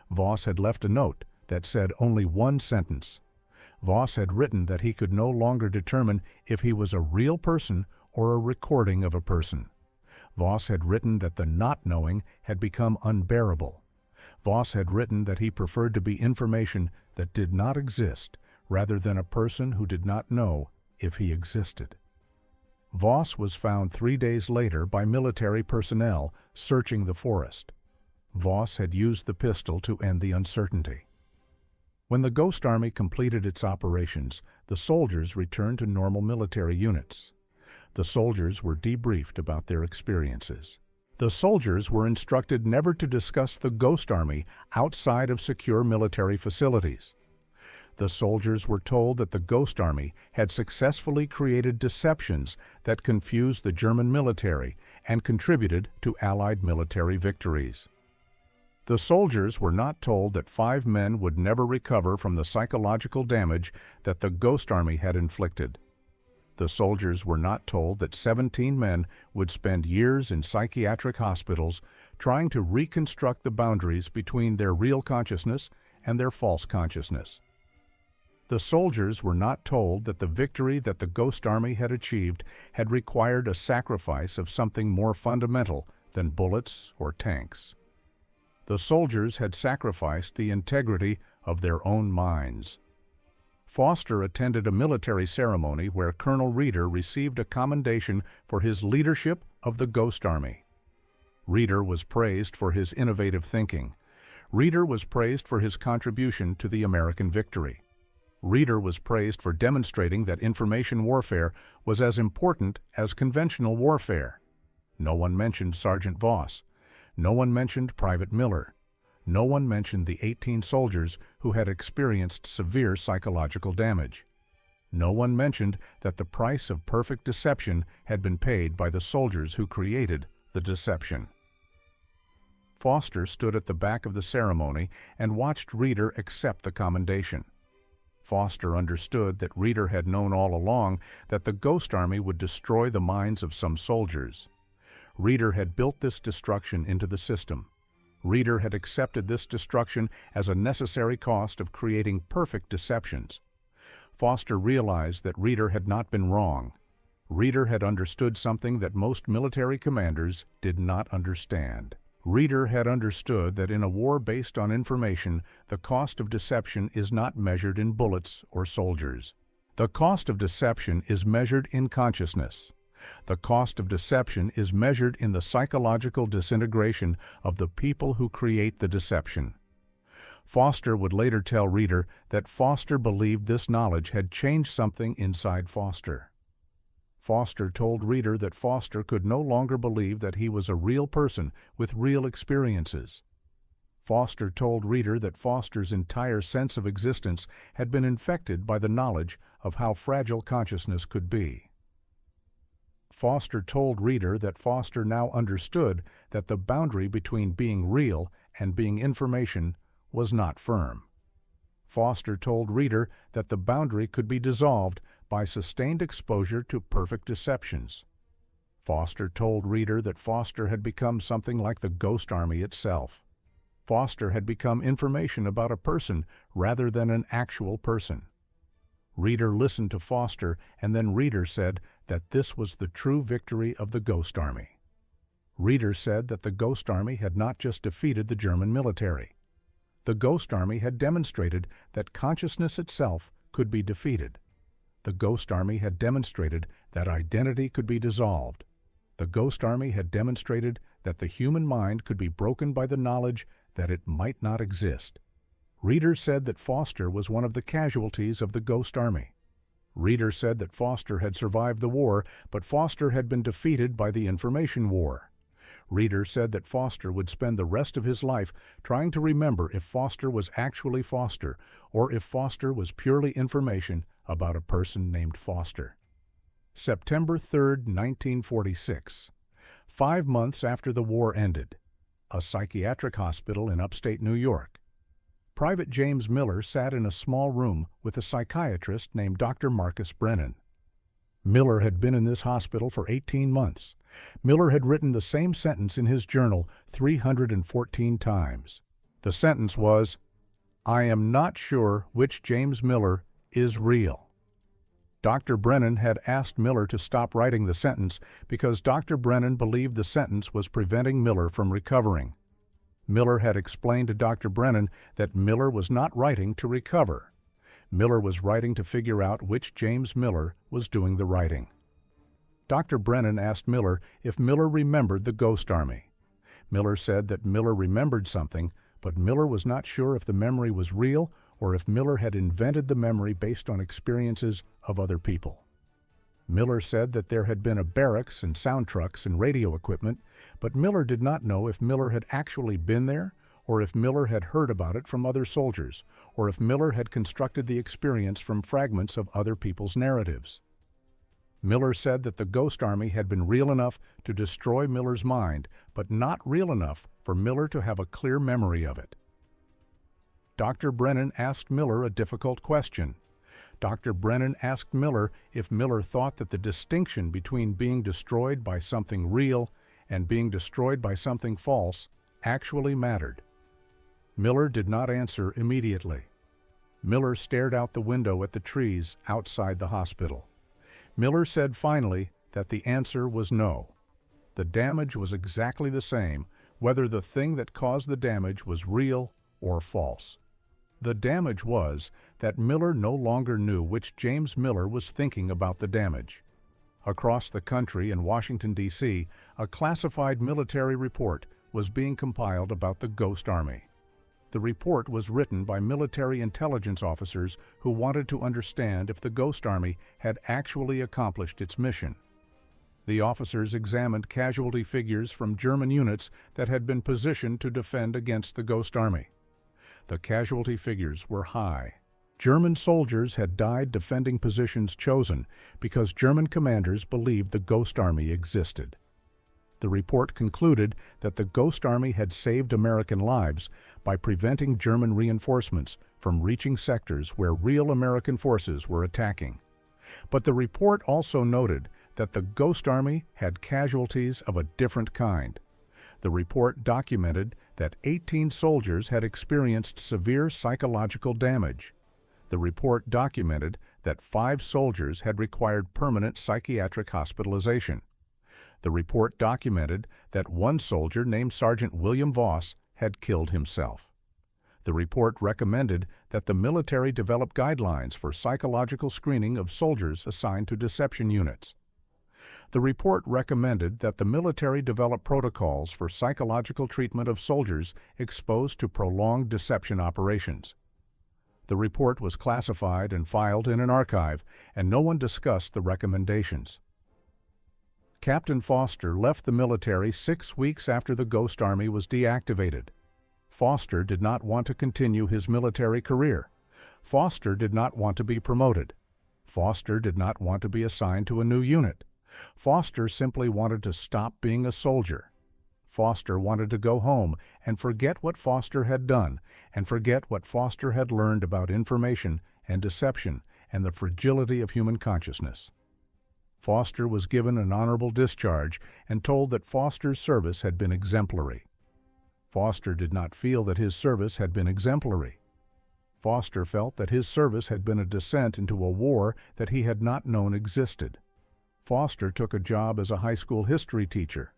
Voss had left a note that said only one sentence. Voss had written that he could no longer determine if he was a real person or a recording of a person. Voss had written that the not knowing had become unbearable. Voss had written that he preferred to be information that did not exist rather than a person who did not know if he existed. Voss was found 3 days later by military personnel searching the forest. Voss had used the pistol to end the uncertainty. When the Ghost Army completed its operations, the soldiers returned to normal military units. The soldiers were debriefed about their experiences. The soldiers were instructed never to discuss the Ghost Army outside of secure military facilities. The soldiers were told that the Ghost Army had successfully created deceptions that confused the German military and contributed to Allied military victories. The soldiers were not told that 5 men would never recover from the psychological damage that the Ghost Army had inflicted. The soldiers were not told that 17 men would spend years in psychiatric hospitals trying to reconstruct the boundaries between their real consciousness and their false consciousness. The soldiers were not told that the victory that the Ghost Army had achieved had required a sacrifice of something more fundamental than bullets or tanks. The soldiers had sacrificed the integrity of their own minds. Foster attended a military ceremony where Colonel Reeder received a commendation for his leadership of the Ghost Army. Reeder was praised for his innovative thinking. Reeder was praised for his contribution to the American victory. Reeder was praised for demonstrating that information warfare was as important as conventional warfare. No one mentioned Sergeant Voss. No one mentioned Private Miller. No one mentioned the 18 soldiers who had experienced severe psychological damage. No one mentioned that the price of perfect deception had been paid by the soldiers who created the deception. Foster stood at the back of the ceremony and watched Reeder accept the commendation. Foster understood that Reeder had known all along that the Ghost Army would destroy the minds of some soldiers. Reeder had built this destruction into the system. Reeder had accepted this destruction as a necessary cost of creating perfect deceptions. Foster realized that Reeder had not been wrong. Reeder had understood something that most military commanders did not understand. Reeder had understood that in a war based on information, the cost of deception is not measured in bullets or soldiers. The cost of deception is measured in consciousness. The cost of deception is measured in the psychological disintegration of the people who create the deception. Foster would later tell Reeder that Foster believed this knowledge had changed something inside Foster. Foster told Reeder that Foster could no longer believe that he was a real person with real experiences. Foster told Reeder that Foster's entire sense of existence had been infected by the knowledge of how fragile consciousness could be. Foster told Reeder that Foster now understood that the boundary between being real and being information was not firm. Foster told Reeder that the boundary could be dissolved by sustained exposure to perfect deceptions. Foster told Reeder that Foster had become something like the Ghost Army itself. Foster had become information about a person rather than an actual person. Reeder listened to Foster, and then Reeder said that this was the true victory of the Ghost Army. Reeder said that the Ghost Army had not just defeated the German military. The Ghost Army had demonstrated that consciousness itself could be defeated. The Ghost Army had demonstrated that identity could be dissolved. The Ghost Army had demonstrated that the human mind could be broken by the knowledge that it might not exist. Reeder said that Foster was one of the casualties of the Ghost Army. Reeder said that Foster had survived the war, but Foster had been defeated by the information war. Reeder said that Foster would spend the rest of his life trying to remember if Foster was actually Foster, or if Foster was purely information about a person named Foster. September 3, 1946. 5 months after the war ended. A psychiatric hospital in upstate New York. Private James Miller sat in a small room with a psychiatrist named Dr. Marcus Brennan. Miller had been in this hospital for 18 months. Miller had written the same sentence in his journal 314 times. The sentence was, "I am not sure which James Miller is real." Dr. Brennan had asked Miller to stop writing the sentence because Dr. Brennan believed the sentence was preventing Miller from recovering. Miller had explained to Dr. Brennan that Miller was not writing to recover. Miller was writing to figure out which James Miller was doing the writing. Dr. Brennan asked Miller if Miller remembered the Ghost Army. Miller said that Miller remembered something, but Miller was not sure if the memory was real or if Miller had invented the memory based on experiences of other people. Miller said that there had been a barracks and sound trucks and radio equipment, but Miller did not know if Miller had actually been there, or if Miller had heard about it from other soldiers, or if Miller had constructed the experience from fragments of other people's narratives. Miller said that the Ghost Army had been real enough to destroy Miller's mind, but not real enough for Miller to have a clear memory of it. Dr. Brennan asked Miller a difficult question. Dr. Brennan asked Miller if Miller thought that the distinction between being destroyed by something real and being destroyed by something false actually mattered. Miller did not answer immediately. Miller stared out the window at the trees outside the hospital. Miller said finally that the answer was no. The damage was exactly the same, whether the thing that caused the damage was real or false. The damage was that Miller no longer knew which James Miller was thinking about the damage. Across the country in Washington, D.C., a classified military report was being compiled about the Ghost Army. The report was written by military intelligence officers who wanted to understand if the Ghost Army had actually accomplished its mission. The officers examined casualty figures from German units that had been positioned to defend against the Ghost Army. The casualty figures were high. German soldiers had died defending positions chosen because German commanders believed the Ghost Army existed. The report concluded that the Ghost Army had saved American lives by preventing German reinforcements from reaching sectors where real American forces were attacking. But the report also noted that the Ghost Army had casualties of a different kind. The report documented that 18 soldiers had experienced severe psychological damage. The report documented that 5 soldiers had required permanent psychiatric hospitalization. The report documented that 1 soldier named Sergeant William Voss had killed himself. The report recommended that the military develop guidelines for psychological screening of soldiers assigned to deception units. The report recommended that the military develop protocols for psychological treatment of soldiers exposed to prolonged deception operations. The report was classified and filed in an archive, and no one discussed the recommendations. Captain Foster left the military 6 weeks after the Ghost Army was deactivated. Foster did not want to continue his military career. Foster did not want to be promoted. Foster did not want to be assigned to a new unit. Foster simply wanted to stop being a soldier. Foster wanted to go home and forget what Foster had done and forget what Foster had learned about information and deception and the fragility of human consciousness. Foster was given an honorable discharge and told that Foster's service had been exemplary. Foster did not feel that his service had been exemplary. Foster felt that his service had been a descent into a war that he had not known existed. Foster took a job as a high school history teacher.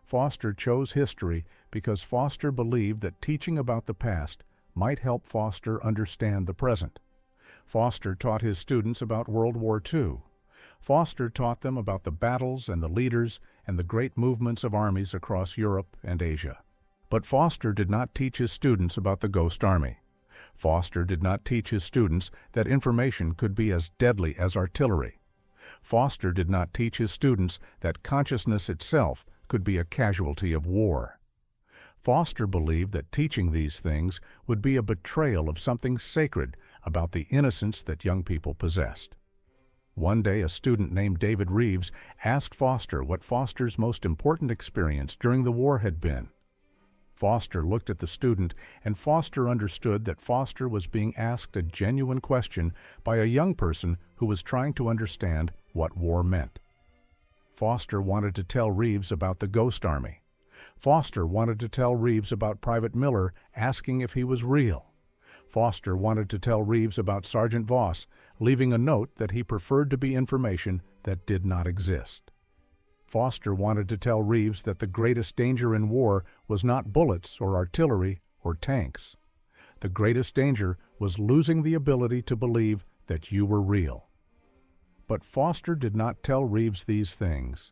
Foster chose history because Foster believed that teaching about the past might help Foster understand the present. Foster taught his students about World War II. Foster taught them about the battles and the leaders and the great movements of armies across Europe and Asia. But Foster did not teach his students about the Ghost Army. Foster did not teach his students that information could be as deadly as artillery. Foster did not teach his students that consciousness itself could be a casualty of war. Foster believed that teaching these things would be a betrayal of something sacred about the innocence that young people possessed. One day, a student named David Reeves asked Foster what Foster's most important experience during the war had been. Foster looked at the student, and Foster understood that Foster was being asked a genuine question by a young person who was trying to understand what war meant. Foster wanted to tell Reeves about the Ghost Army. Foster wanted to tell Reeves about Private Miller asking if he was real. Foster wanted to tell Reeves about Sergeant Voss, leaving a note that he preferred to be information that did not exist. Foster wanted to tell Reeves that the greatest danger in war was not bullets or artillery or tanks. The greatest danger was losing the ability to believe that you were real. But Foster did not tell Reeves these things.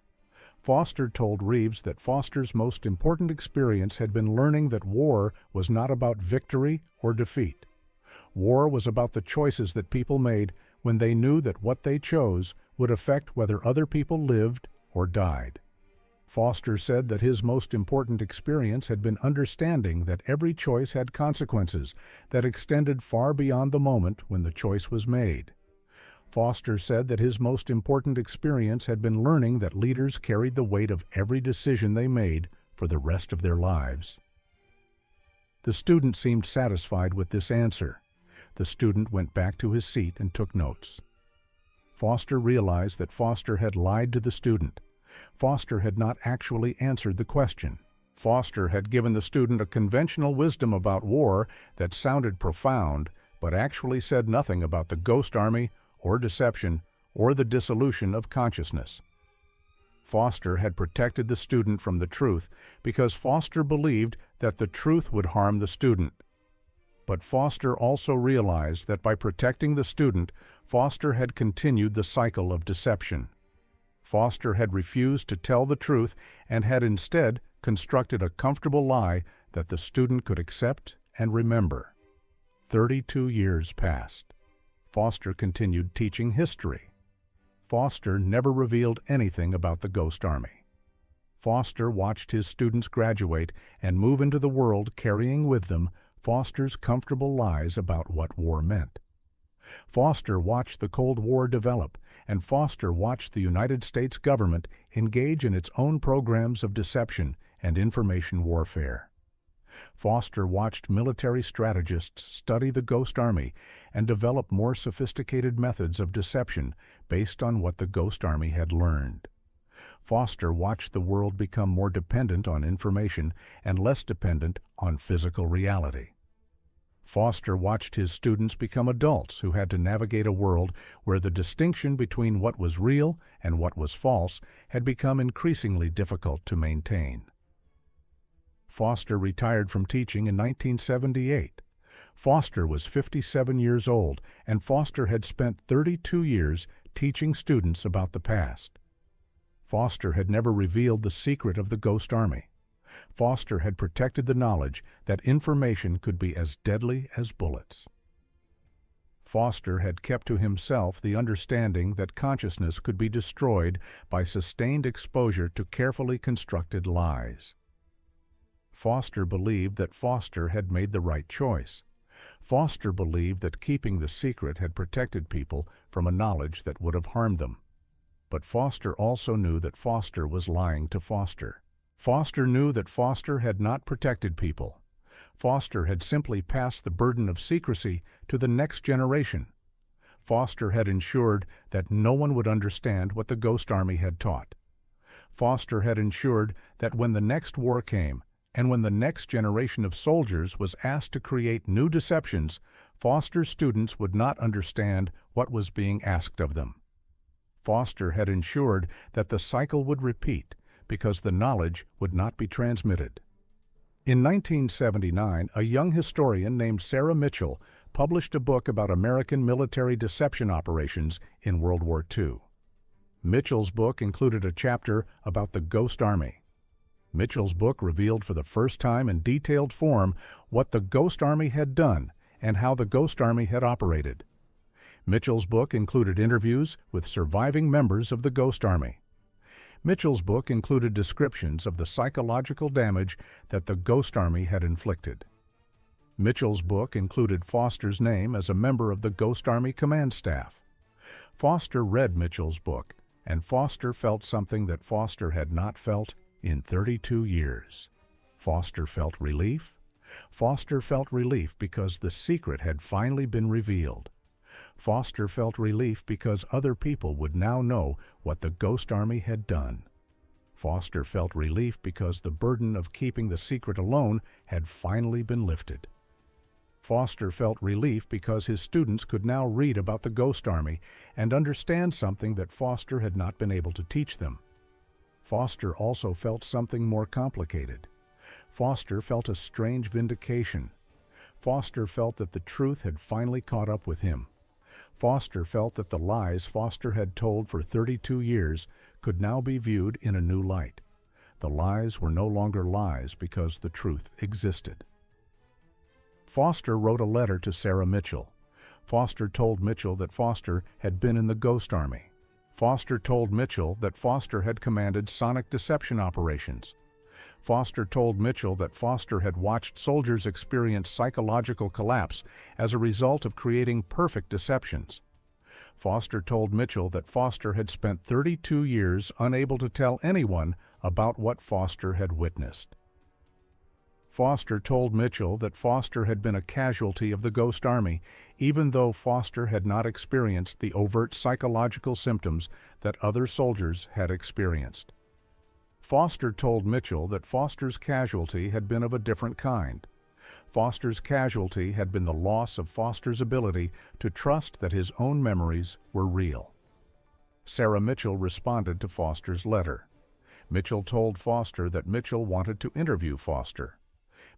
Foster told Reeves that Foster's most important experience had been learning that war was not about victory or defeat. War was about the choices that people made when they knew that what they chose would affect whether other people lived or died. Foster said that his most important experience had been understanding that every choice had consequences that extended far beyond the moment when the choice was made. Foster said that his most important experience had been learning that leaders carried the weight of every decision they made for the rest of their lives. The student seemed satisfied with this answer. The student went back to his seat and took notes. Foster realized that Foster had lied to the student. Foster had not actually answered the question. Foster had given the student a conventional wisdom about war that sounded profound, but actually said nothing about the Ghost Army or deception or the dissolution of consciousness. Foster had protected the student from the truth because Foster believed that the truth would harm the student. But Foster also realized that by protecting the student, Foster had continued the cycle of deception. Foster had refused to tell the truth and had instead constructed a comfortable lie that the student could accept and remember. 32 years passed. Foster continued teaching history. Foster never revealed anything about the Ghost Army. Foster watched his students graduate and move into the world carrying with them Foster's comfortable lies about what war meant. Foster watched the Cold War develop, and Foster watched the United States government engage in its own programs of deception and information warfare. Foster watched military strategists study the Ghost Army and develop more sophisticated methods of deception based on what the Ghost Army had learned. Foster watched the world become more dependent on information and less dependent on physical reality. Foster watched his students become adults who had to navigate a world where the distinction between what was real and what was false had become increasingly difficult to maintain. Foster retired from teaching in 1978. Foster was 57 years old, and Foster had spent 32 years teaching students about the past. Foster had never revealed the secret of the Ghost Army. Foster had protected the knowledge that information could be as deadly as bullets. Foster had kept to himself the understanding that consciousness could be destroyed by sustained exposure to carefully constructed lies. Foster believed that Foster had made the right choice. Foster believed that keeping the secret had protected people from a knowledge that would have harmed them. But Foster also knew that Foster was lying to Foster. Foster knew that Foster had not protected people. Foster had simply passed the burden of secrecy to the next generation. Foster had ensured that no one would understand what the Ghost Army had taught. Foster had ensured that when the next war came, and when the next generation of soldiers was asked to create new deceptions, Foster's students would not understand what was being asked of them. Foster had ensured that the cycle would repeat because the knowledge would not be transmitted. In 1979, a young historian named Sarah Mitchell published a book about American military deception operations in World War II. Mitchell's book included a chapter about the Ghost Army. Mitchell's book revealed for the first time in detailed form what the Ghost Army had done and how the Ghost Army had operated. Mitchell's book included interviews with surviving members of the Ghost Army. Mitchell's book included descriptions of the psychological damage that the Ghost Army had inflicted. Mitchell's book included Foster's name as a member of the Ghost Army command staff. Foster read Mitchell's book, and Foster felt something that Foster had not felt in 32 years. Foster felt relief. Foster felt relief because the secret had finally been revealed. Foster felt relief because other people would now know what the Ghost Army had done. Foster felt relief because the burden of keeping the secret alone had finally been lifted. Foster felt relief because his students could now read about the Ghost Army and understand something that Foster had not been able to teach them. Foster also felt something more complicated. Foster felt a strange vindication. Foster felt that the truth had finally caught up with him. Foster felt that the lies Foster had told for 32 years could now be viewed in a new light. The lies were no longer lies because the truth existed. Foster wrote a letter to Sarah Mitchell. Foster told Mitchell that Foster had been in the Ghost Army. Foster told Mitchell that Foster had commanded sonic deception operations. Foster told Mitchell that Foster had watched soldiers experience psychological collapse as a result of creating perfect deceptions. Foster told Mitchell that Foster had spent 32 years unable to tell anyone about what Foster had witnessed. Foster told Mitchell that Foster had been a casualty of the Ghost Army, even though Foster had not experienced the overt psychological symptoms that other soldiers had experienced. Foster told Mitchell that Foster's casualty had been of a different kind. Foster's casualty had been the loss of Foster's ability to trust that his own memories were real. Sarah Mitchell responded to Foster's letter. Mitchell told Foster that Mitchell wanted to interview Foster.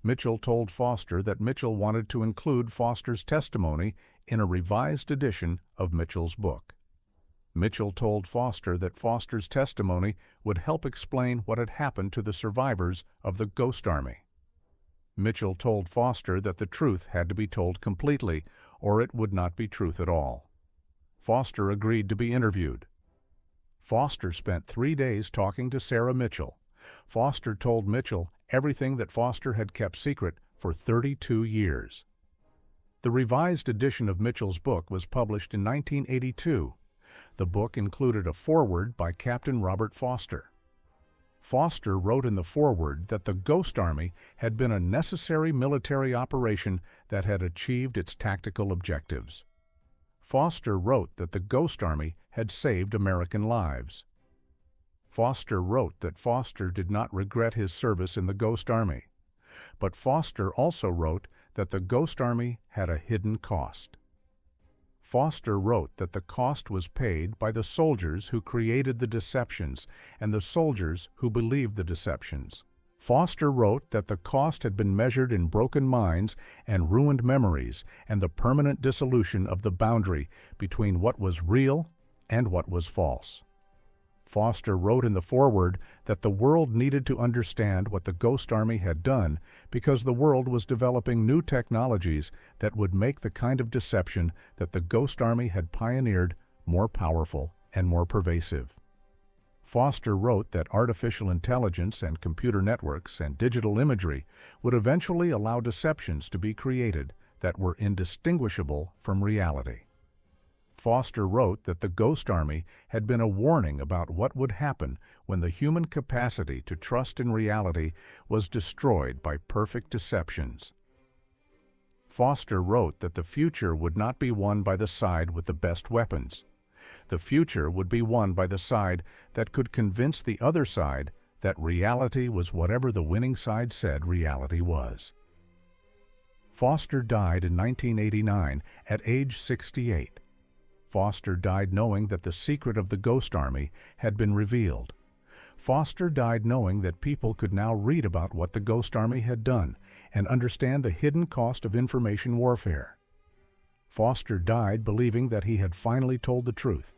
Mitchell told Foster that Mitchell wanted to include Foster's testimony in a revised edition of Mitchell's book. Mitchell told Foster that Foster's testimony would help explain what had happened to the survivors of the Ghost Army. Mitchell told Foster that the truth had to be told completely, or it would not be truth at all. Foster agreed to be interviewed. Foster spent 3 days talking to Sarah Mitchell. Foster told Mitchell everything that Foster had kept secret for 32 years. The revised edition of Mitchell's book was published in 1982. The book included a foreword by Captain Robert Foster. Foster wrote in the foreword that the Ghost Army had been a necessary military operation that had achieved its tactical objectives. Foster wrote that the Ghost Army had saved American lives. Foster wrote that Foster did not regret his service in the Ghost Army. But Foster also wrote that the Ghost Army had a hidden cost. Foster wrote that the cost was paid by the soldiers who created the deceptions and the soldiers who believed the deceptions. Foster wrote that the cost had been measured in broken minds and ruined memories and the permanent dissolution of the boundary between what was real and what was false. Foster wrote in the foreword that the world needed to understand what the Ghost Army had done because the world was developing new technologies that would make the kind of deception that the Ghost Army had pioneered more powerful and more pervasive. Foster wrote that artificial intelligence and computer networks and digital imagery would eventually allow deceptions to be created that were indistinguishable from reality. Foster wrote that the Ghost Army had been a warning about what would happen when the human capacity to trust in reality was destroyed by perfect deceptions. Foster wrote that the future would not be won by the side with the best weapons. The future would be won by the side that could convince the other side that reality was whatever the winning side said reality was. Foster died in 1989 at age 68. Foster died knowing that the secret of the Ghost Army had been revealed. Foster died knowing that people could now read about what the Ghost Army had done and understand the hidden cost of information warfare. Foster died believing that he had finally told the truth.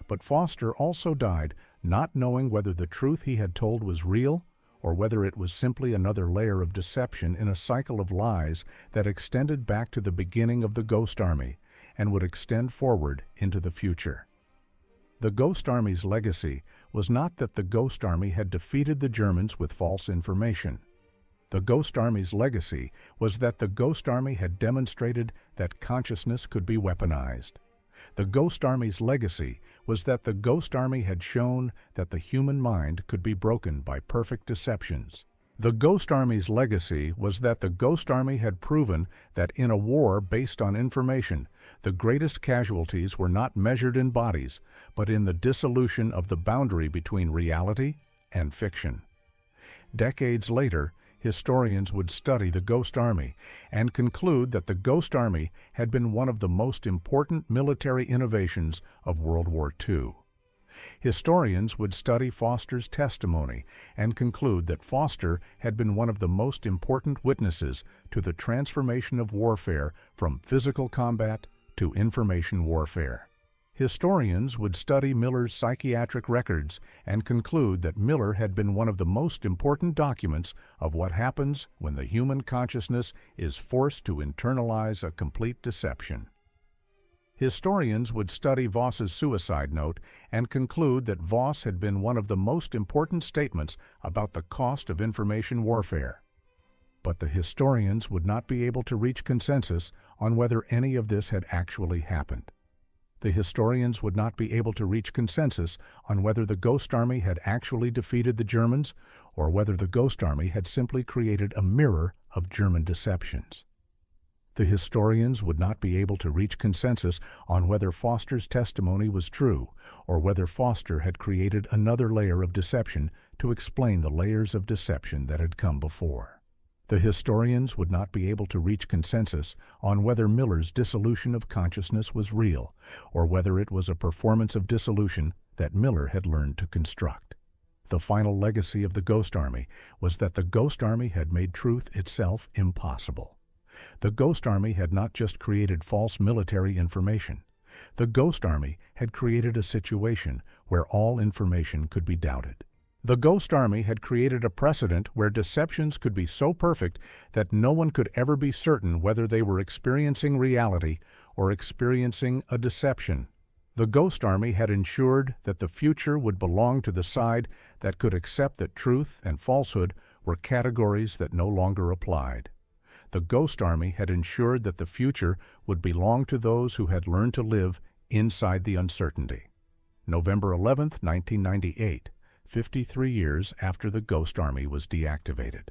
But Foster also died not knowing whether the truth he had told was real or whether it was simply another layer of deception in a cycle of lies that extended back to the beginning of the Ghost Army and would extend forward into the future. The Ghost Army's legacy was not that the Ghost Army had defeated the Germans with false information. The Ghost Army's legacy was that the Ghost Army had demonstrated that consciousness could be weaponized. The Ghost Army's legacy was that the Ghost Army had shown that the human mind could be broken by perfect deceptions. The Ghost Army's legacy was that the Ghost Army had proven that in a war based on information, the greatest casualties were not measured in bodies, but in the dissolution of the boundary between reality and fiction. Decades later, historians would study the Ghost Army and conclude that the Ghost Army had been one of the most important military innovations of World War II. Historians would study Foster's testimony and conclude that Foster had been one of the most important witnesses to the transformation of warfare from physical combat to information warfare. Historians would study Miller's psychiatric records and conclude that Miller had been one of the most important documents of what happens when the human consciousness is forced to internalize a complete deception. Historians would study Voss's suicide note and conclude that Voss had been one of the most important statements about the cost of information warfare. But the historians would not be able to reach consensus on whether any of this had actually happened. The historians would not be able to reach consensus on whether the Ghost Army had actually defeated the Germans or whether the Ghost Army had simply created a mirror of German deceptions. The historians would not be able to reach consensus on whether Foster's testimony was true or whether Foster had created another layer of deception to explain the layers of deception that had come before. The historians would not be able to reach consensus on whether Miller's dissolution of consciousness was real or whether it was a performance of dissolution that Miller had learned to construct. The final legacy of the Ghost Army was that the Ghost Army had made truth itself impossible. The Ghost Army had not just created false military information. The Ghost Army had created a situation where all information could be doubted. The Ghost Army had created a precedent where deceptions could be so perfect that no one could ever be certain whether they were experiencing reality or experiencing a deception. The Ghost Army had ensured that the future would belong to the side that could accept that truth and falsehood were categories that no longer applied. The Ghost Army had ensured that the future would belong to those who had learned to live inside the uncertainty. November 11, 1998, 53 years after the Ghost Army was deactivated.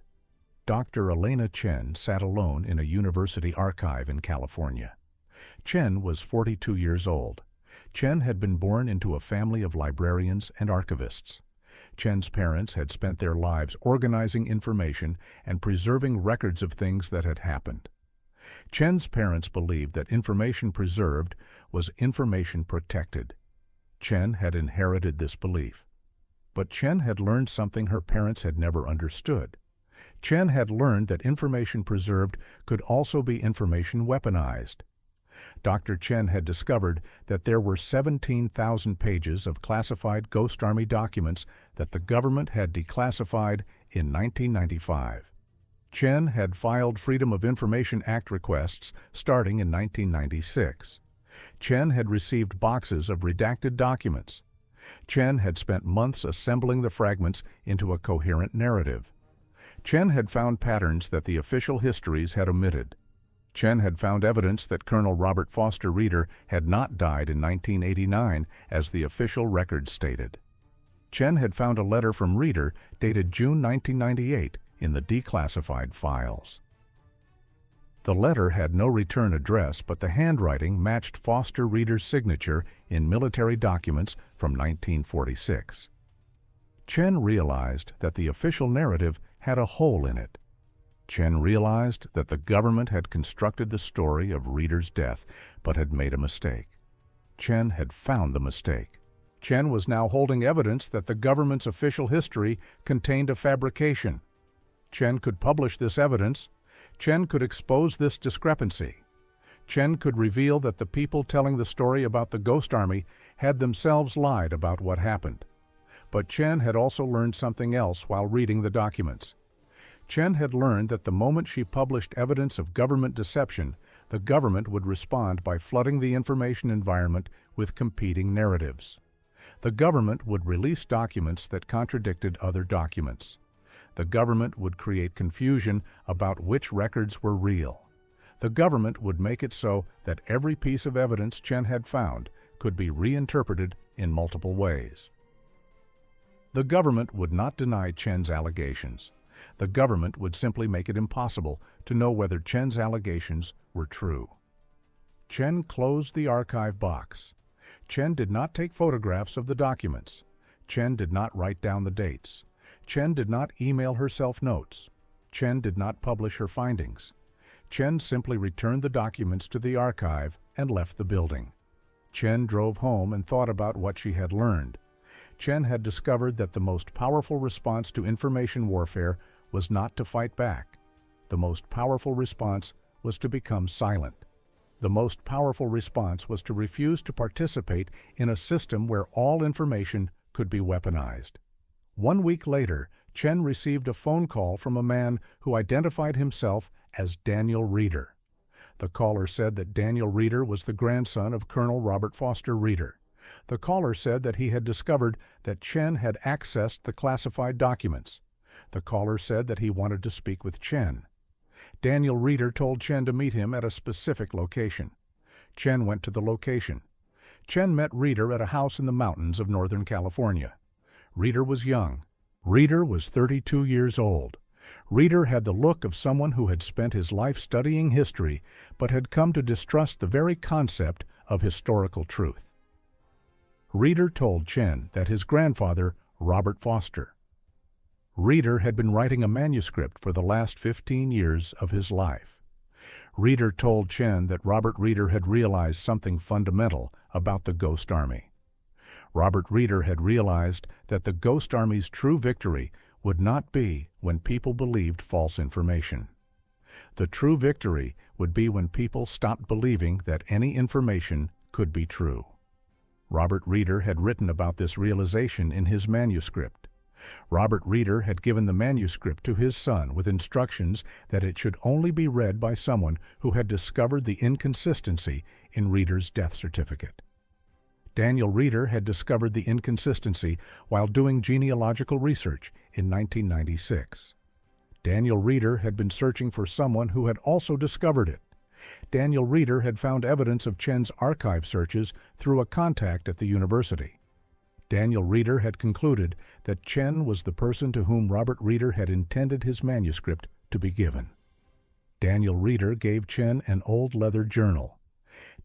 Dr. Elena Chen sat alone in a university archive in California. Chen was 42 years old. Chen had been born into a family of librarians and archivists. Chen's parents had spent their lives organizing information and preserving records of things that had happened. Chen's parents believed that information preserved was information protected. Chen had inherited this belief. But Chen had learned something her parents had never understood. Chen had learned that information preserved could also be information weaponized. Dr. Chen had discovered that there were 17,000 pages of classified Ghost Army documents that the government had declassified in 1995. Chen had filed Freedom of Information Act requests starting in 1996. Chen had received boxes of redacted documents. Chen had spent months assembling the fragments into a coherent narrative. Chen had found patterns that the official histories had omitted. Chen had found evidence that Colonel Robert Foster Reeder had not died in 1989, as the official records stated. Chen had found a letter from Reeder dated June 1998 in the declassified files. The letter had no return address, but the handwriting matched Foster Reeder's signature in military documents from 1946. Chen realized that the official narrative had a hole in it. Chen realized that the government had constructed the story of Reeder's death, but had made a mistake. Chen had found the mistake. Chen was now holding evidence that the government's official history contained a fabrication. Chen could publish this evidence. Chen could expose this discrepancy. Chen could reveal that the people telling the story about the Ghost Army had themselves lied about what happened. But Chen had also learned something else while reading the documents. Chen had learned that the moment she published evidence of government deception, the government would respond by flooding the information environment with competing narratives. The government would release documents that contradicted other documents. The government would create confusion about which records were real. The government would make it so that every piece of evidence Chen had found could be reinterpreted in multiple ways. The government would not deny Chen's allegations. The government would simply make it impossible to know whether Chen's allegations were true. Chen closed the archive box. Chen did not take photographs of the documents. Chen did not write down the dates. Chen did not email herself notes. Chen did not publish her findings. Chen simply returned the documents to the archive and left the building. Chen drove home and thought about what she had learned. Chen had discovered that the most powerful response to information warfare was not to fight back. The most powerful response was to become silent. The most powerful response was to refuse to participate in a system where all information could be weaponized. 1 week later, Chen received a phone call from a man who identified himself as Daniel Reeder. The caller said that Daniel Reeder was the grandson of Colonel Robert Foster Reeder. The caller said that he had discovered that Chen had accessed the classified documents. The caller said that he wanted to speak with Chen. Daniel Reeder told Chen to meet him at a specific location. Chen went to the location. Chen met Reeder at a house in the mountains of Northern California. Reeder was young. Reeder was 32 years old. Reeder had the look of someone who had spent his life studying history but had come to distrust the very concept of historical truth. Reeder told Chen that his grandfather, Robert Foster. Reeder had been writing a manuscript for the last 15 years of his life. Reeder told Chen that Robert Reeder had realized something fundamental about the Ghost Army. Robert Reeder had realized that the Ghost Army's true victory would not be when people believed false information. The true victory would be when people stopped believing that any information could be true. Robert Reeder had written about this realization in his manuscript. Robert Reeder had given the manuscript to his son with instructions that it should only be read by someone who had discovered the inconsistency in Reeder's death certificate. Daniel Reeder had discovered the inconsistency while doing genealogical research in 1996. Daniel Reeder had been searching for someone who had also discovered it. Daniel Reeder had found evidence of Chen's archive searches through a contact at the university. Daniel Reeder had concluded that Chen was the person to whom Robert Reeder had intended his manuscript to be given. Daniel Reeder gave Chen an old leather journal.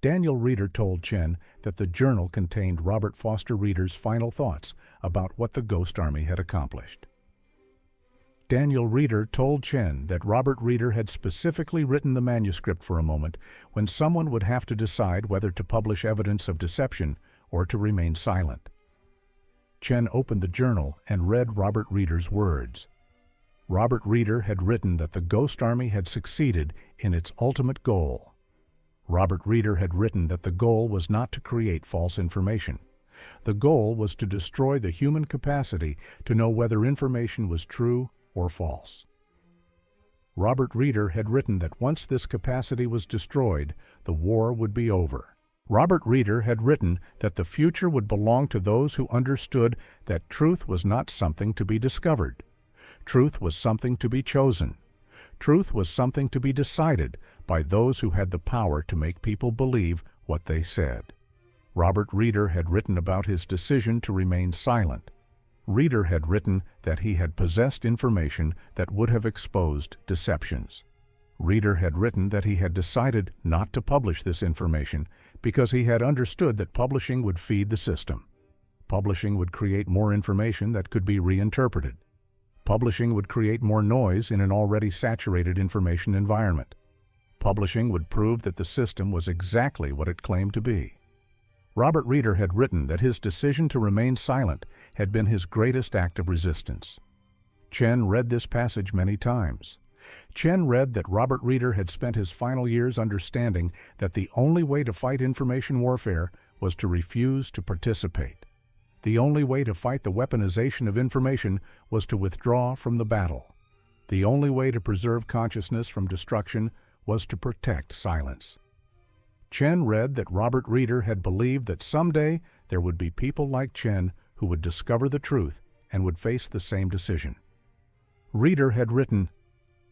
Daniel Reeder told Chen that the journal contained Robert Foster Reeder's final thoughts about what the Ghost Army had accomplished. Daniel Reeder told Chen that Robert Reeder had specifically written the manuscript for a moment when someone would have to decide whether to publish evidence of deception or to remain silent. Chen opened the journal and read Robert Reeder's words. Robert Reeder had written that the Ghost Army had succeeded in its ultimate goal. Robert Reeder had written that the goal was not to create false information. The goal was to destroy the human capacity to know whether information was true or false. Robert Reeder had written that once this capacity was destroyed, the war would be over. Robert Reeder had written that the future would belong to those who understood that truth was not something to be discovered. Truth was something to be chosen. Truth was something to be decided by those who had the power to make people believe what they said. Robert Reeder had written about his decision to remain silent. Reeder had written that he had possessed information that would have exposed deceptions. Reeder had written that he had decided not to publish this information because he had understood that publishing would feed the system. Publishing would create more information that could be reinterpreted. Publishing would create more noise in an already saturated information environment. Publishing would prove that the system was exactly what it claimed to be. Robert Reeder had written that his decision to remain silent had been his greatest act of resistance. Chen read this passage many times. Chen read that Robert Reeder had spent his final years understanding that the only way to fight information warfare was to refuse to participate. The only way to fight the weaponization of information was to withdraw from the battle. The only way to preserve consciousness from destruction was to protect silence. Chen read that Robert Reeder had believed that someday there would be people like Chen who would discover the truth and would face the same decision. Reeder had written,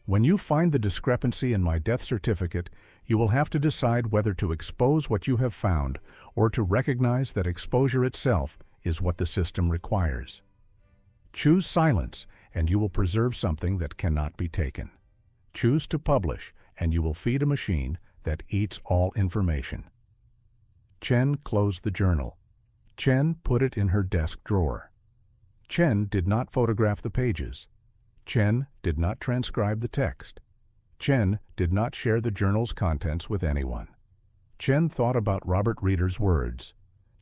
"When you find the discrepancy in my death certificate, you will have to decide whether to expose what you have found or to recognize that exposure itself is what the system requires. Choose silence and you will preserve something that cannot be taken. Choose to publish, and you will feed a machine that eats all information. Chen closed the journal. Chen put it in her desk drawer. Chen did not photograph the pages. Chen did not transcribe the text. Chen did not share the journal's contents with anyone. Chen thought about Robert Reeder's words.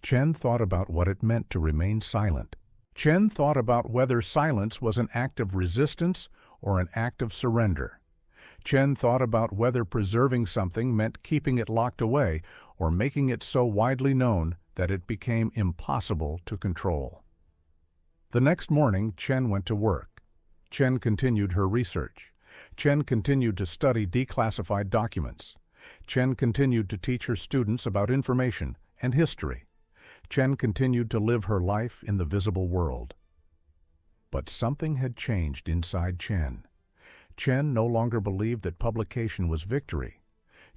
Chen thought about what it meant to remain silent. Chen thought about whether silence was an act of resistance or an act of surrender. Chen thought about whether preserving something meant keeping it locked away or making it so widely known that it became impossible to control. The next morning, Chen went to work. Chen continued her research. Chen continued to study declassified documents. Chen continued to teach her students about information and history. Chen continued to live her life in the visible world. But something had changed inside Chen. Chen no longer believed that publication was victory.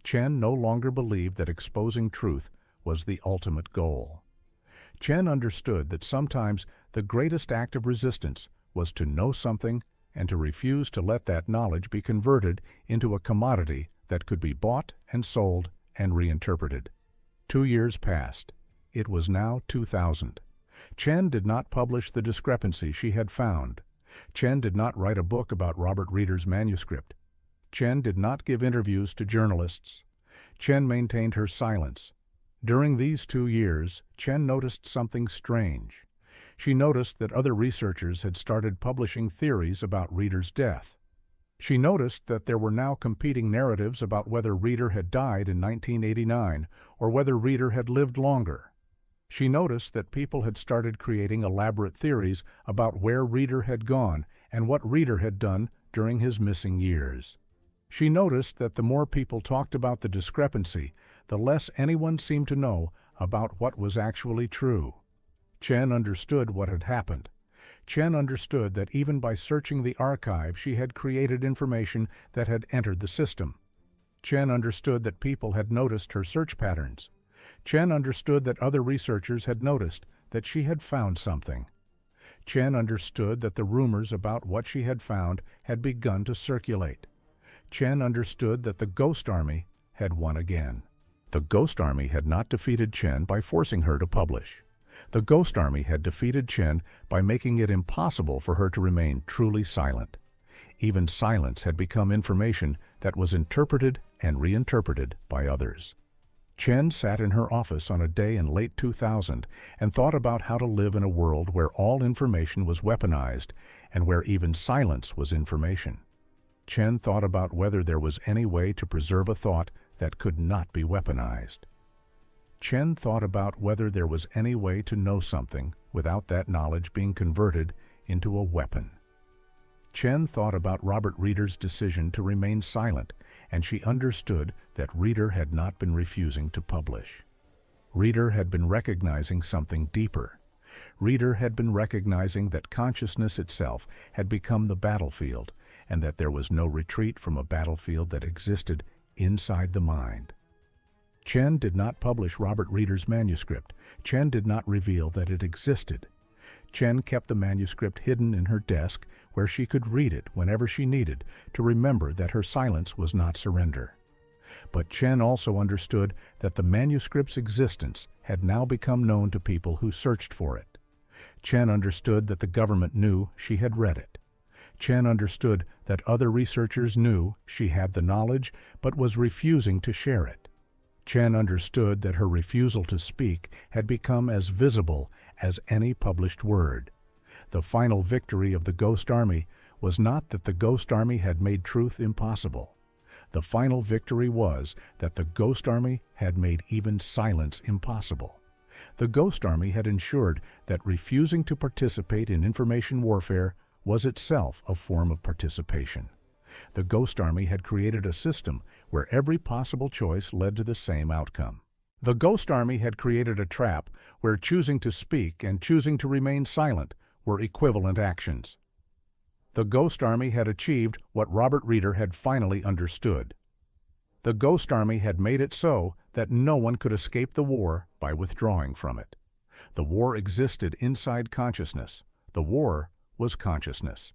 Chen no longer believed that exposing truth was the ultimate goal. Chen understood that sometimes the greatest act of resistance was to know something and to refuse to let that knowledge be converted into a commodity that could be bought and sold and reinterpreted. 2 years passed. It was now 2000. Chen did not publish the discrepancy she had found. Chen did not write a book about Robert Reeder's manuscript. Chen did not give interviews to journalists. Chen maintained her silence. During these 2 years, Chen noticed something strange. She noticed that other researchers had started publishing theories about Reeder's death. She noticed that there were now competing narratives about whether Reeder had died in 1989 or whether Reeder had lived longer. She noticed that people had started creating elaborate theories about where Reeder had gone and what Reeder had done during his missing years. She noticed that the more people talked about the discrepancy, the less anyone seemed to know about what was actually true. Chen understood what had happened. Chen understood that even by searching the archive, she had created information that had entered the system. Chen understood that people had noticed her search patterns. Chen understood that other researchers had noticed that she had found something. Chen understood that the rumors about what she had found had begun to circulate. Chen understood that the Ghost Army had won again. The Ghost Army had not defeated Chen by forcing her to publish. The Ghost Army had defeated Chen by making it impossible for her to remain truly silent. Even silence had become information that was interpreted and reinterpreted by others. Chen sat in her office on a day in late 2000 and thought about how to live in a world where all information was weaponized and where even silence was information. Chen thought about whether there was any way to preserve a thought that could not be weaponized. Chen thought about whether there was any way to know something without that knowledge being converted into a weapon. Chen thought about Robert Reeder's decision to remain silent, and she understood that Reeder had not been refusing to publish. Reeder had been recognizing something deeper. Reeder had been recognizing that consciousness itself had become the battlefield, and that there was no retreat from a battlefield that existed inside the mind. Chen did not publish Robert Reeder's manuscript. Chen did not reveal that it existed. Chen kept the manuscript hidden in her desk where she could read it whenever she needed to remember that her silence was not surrender. But Chen also understood that the manuscript's existence had now become known to people who searched for it. Chen understood that the government knew she had read it. Chen understood that other researchers knew she had the knowledge but was refusing to share it. Chen understood that her refusal to speak had become as visible as any published word. The final victory of the Ghost Army was not that the Ghost Army had made truth impossible. The final victory was that the Ghost Army had made even silence impossible. The Ghost Army had ensured that refusing to participate in information warfare was itself a form of participation. The Ghost Army had created a system where every possible choice led to the same outcome. The Ghost Army had created a trap where choosing to speak and choosing to remain silent were equivalent actions. The Ghost Army had achieved what Robert Reeder had finally understood. The Ghost Army had made it so that no one could escape the war by withdrawing from it. The war existed inside consciousness. The war was consciousness.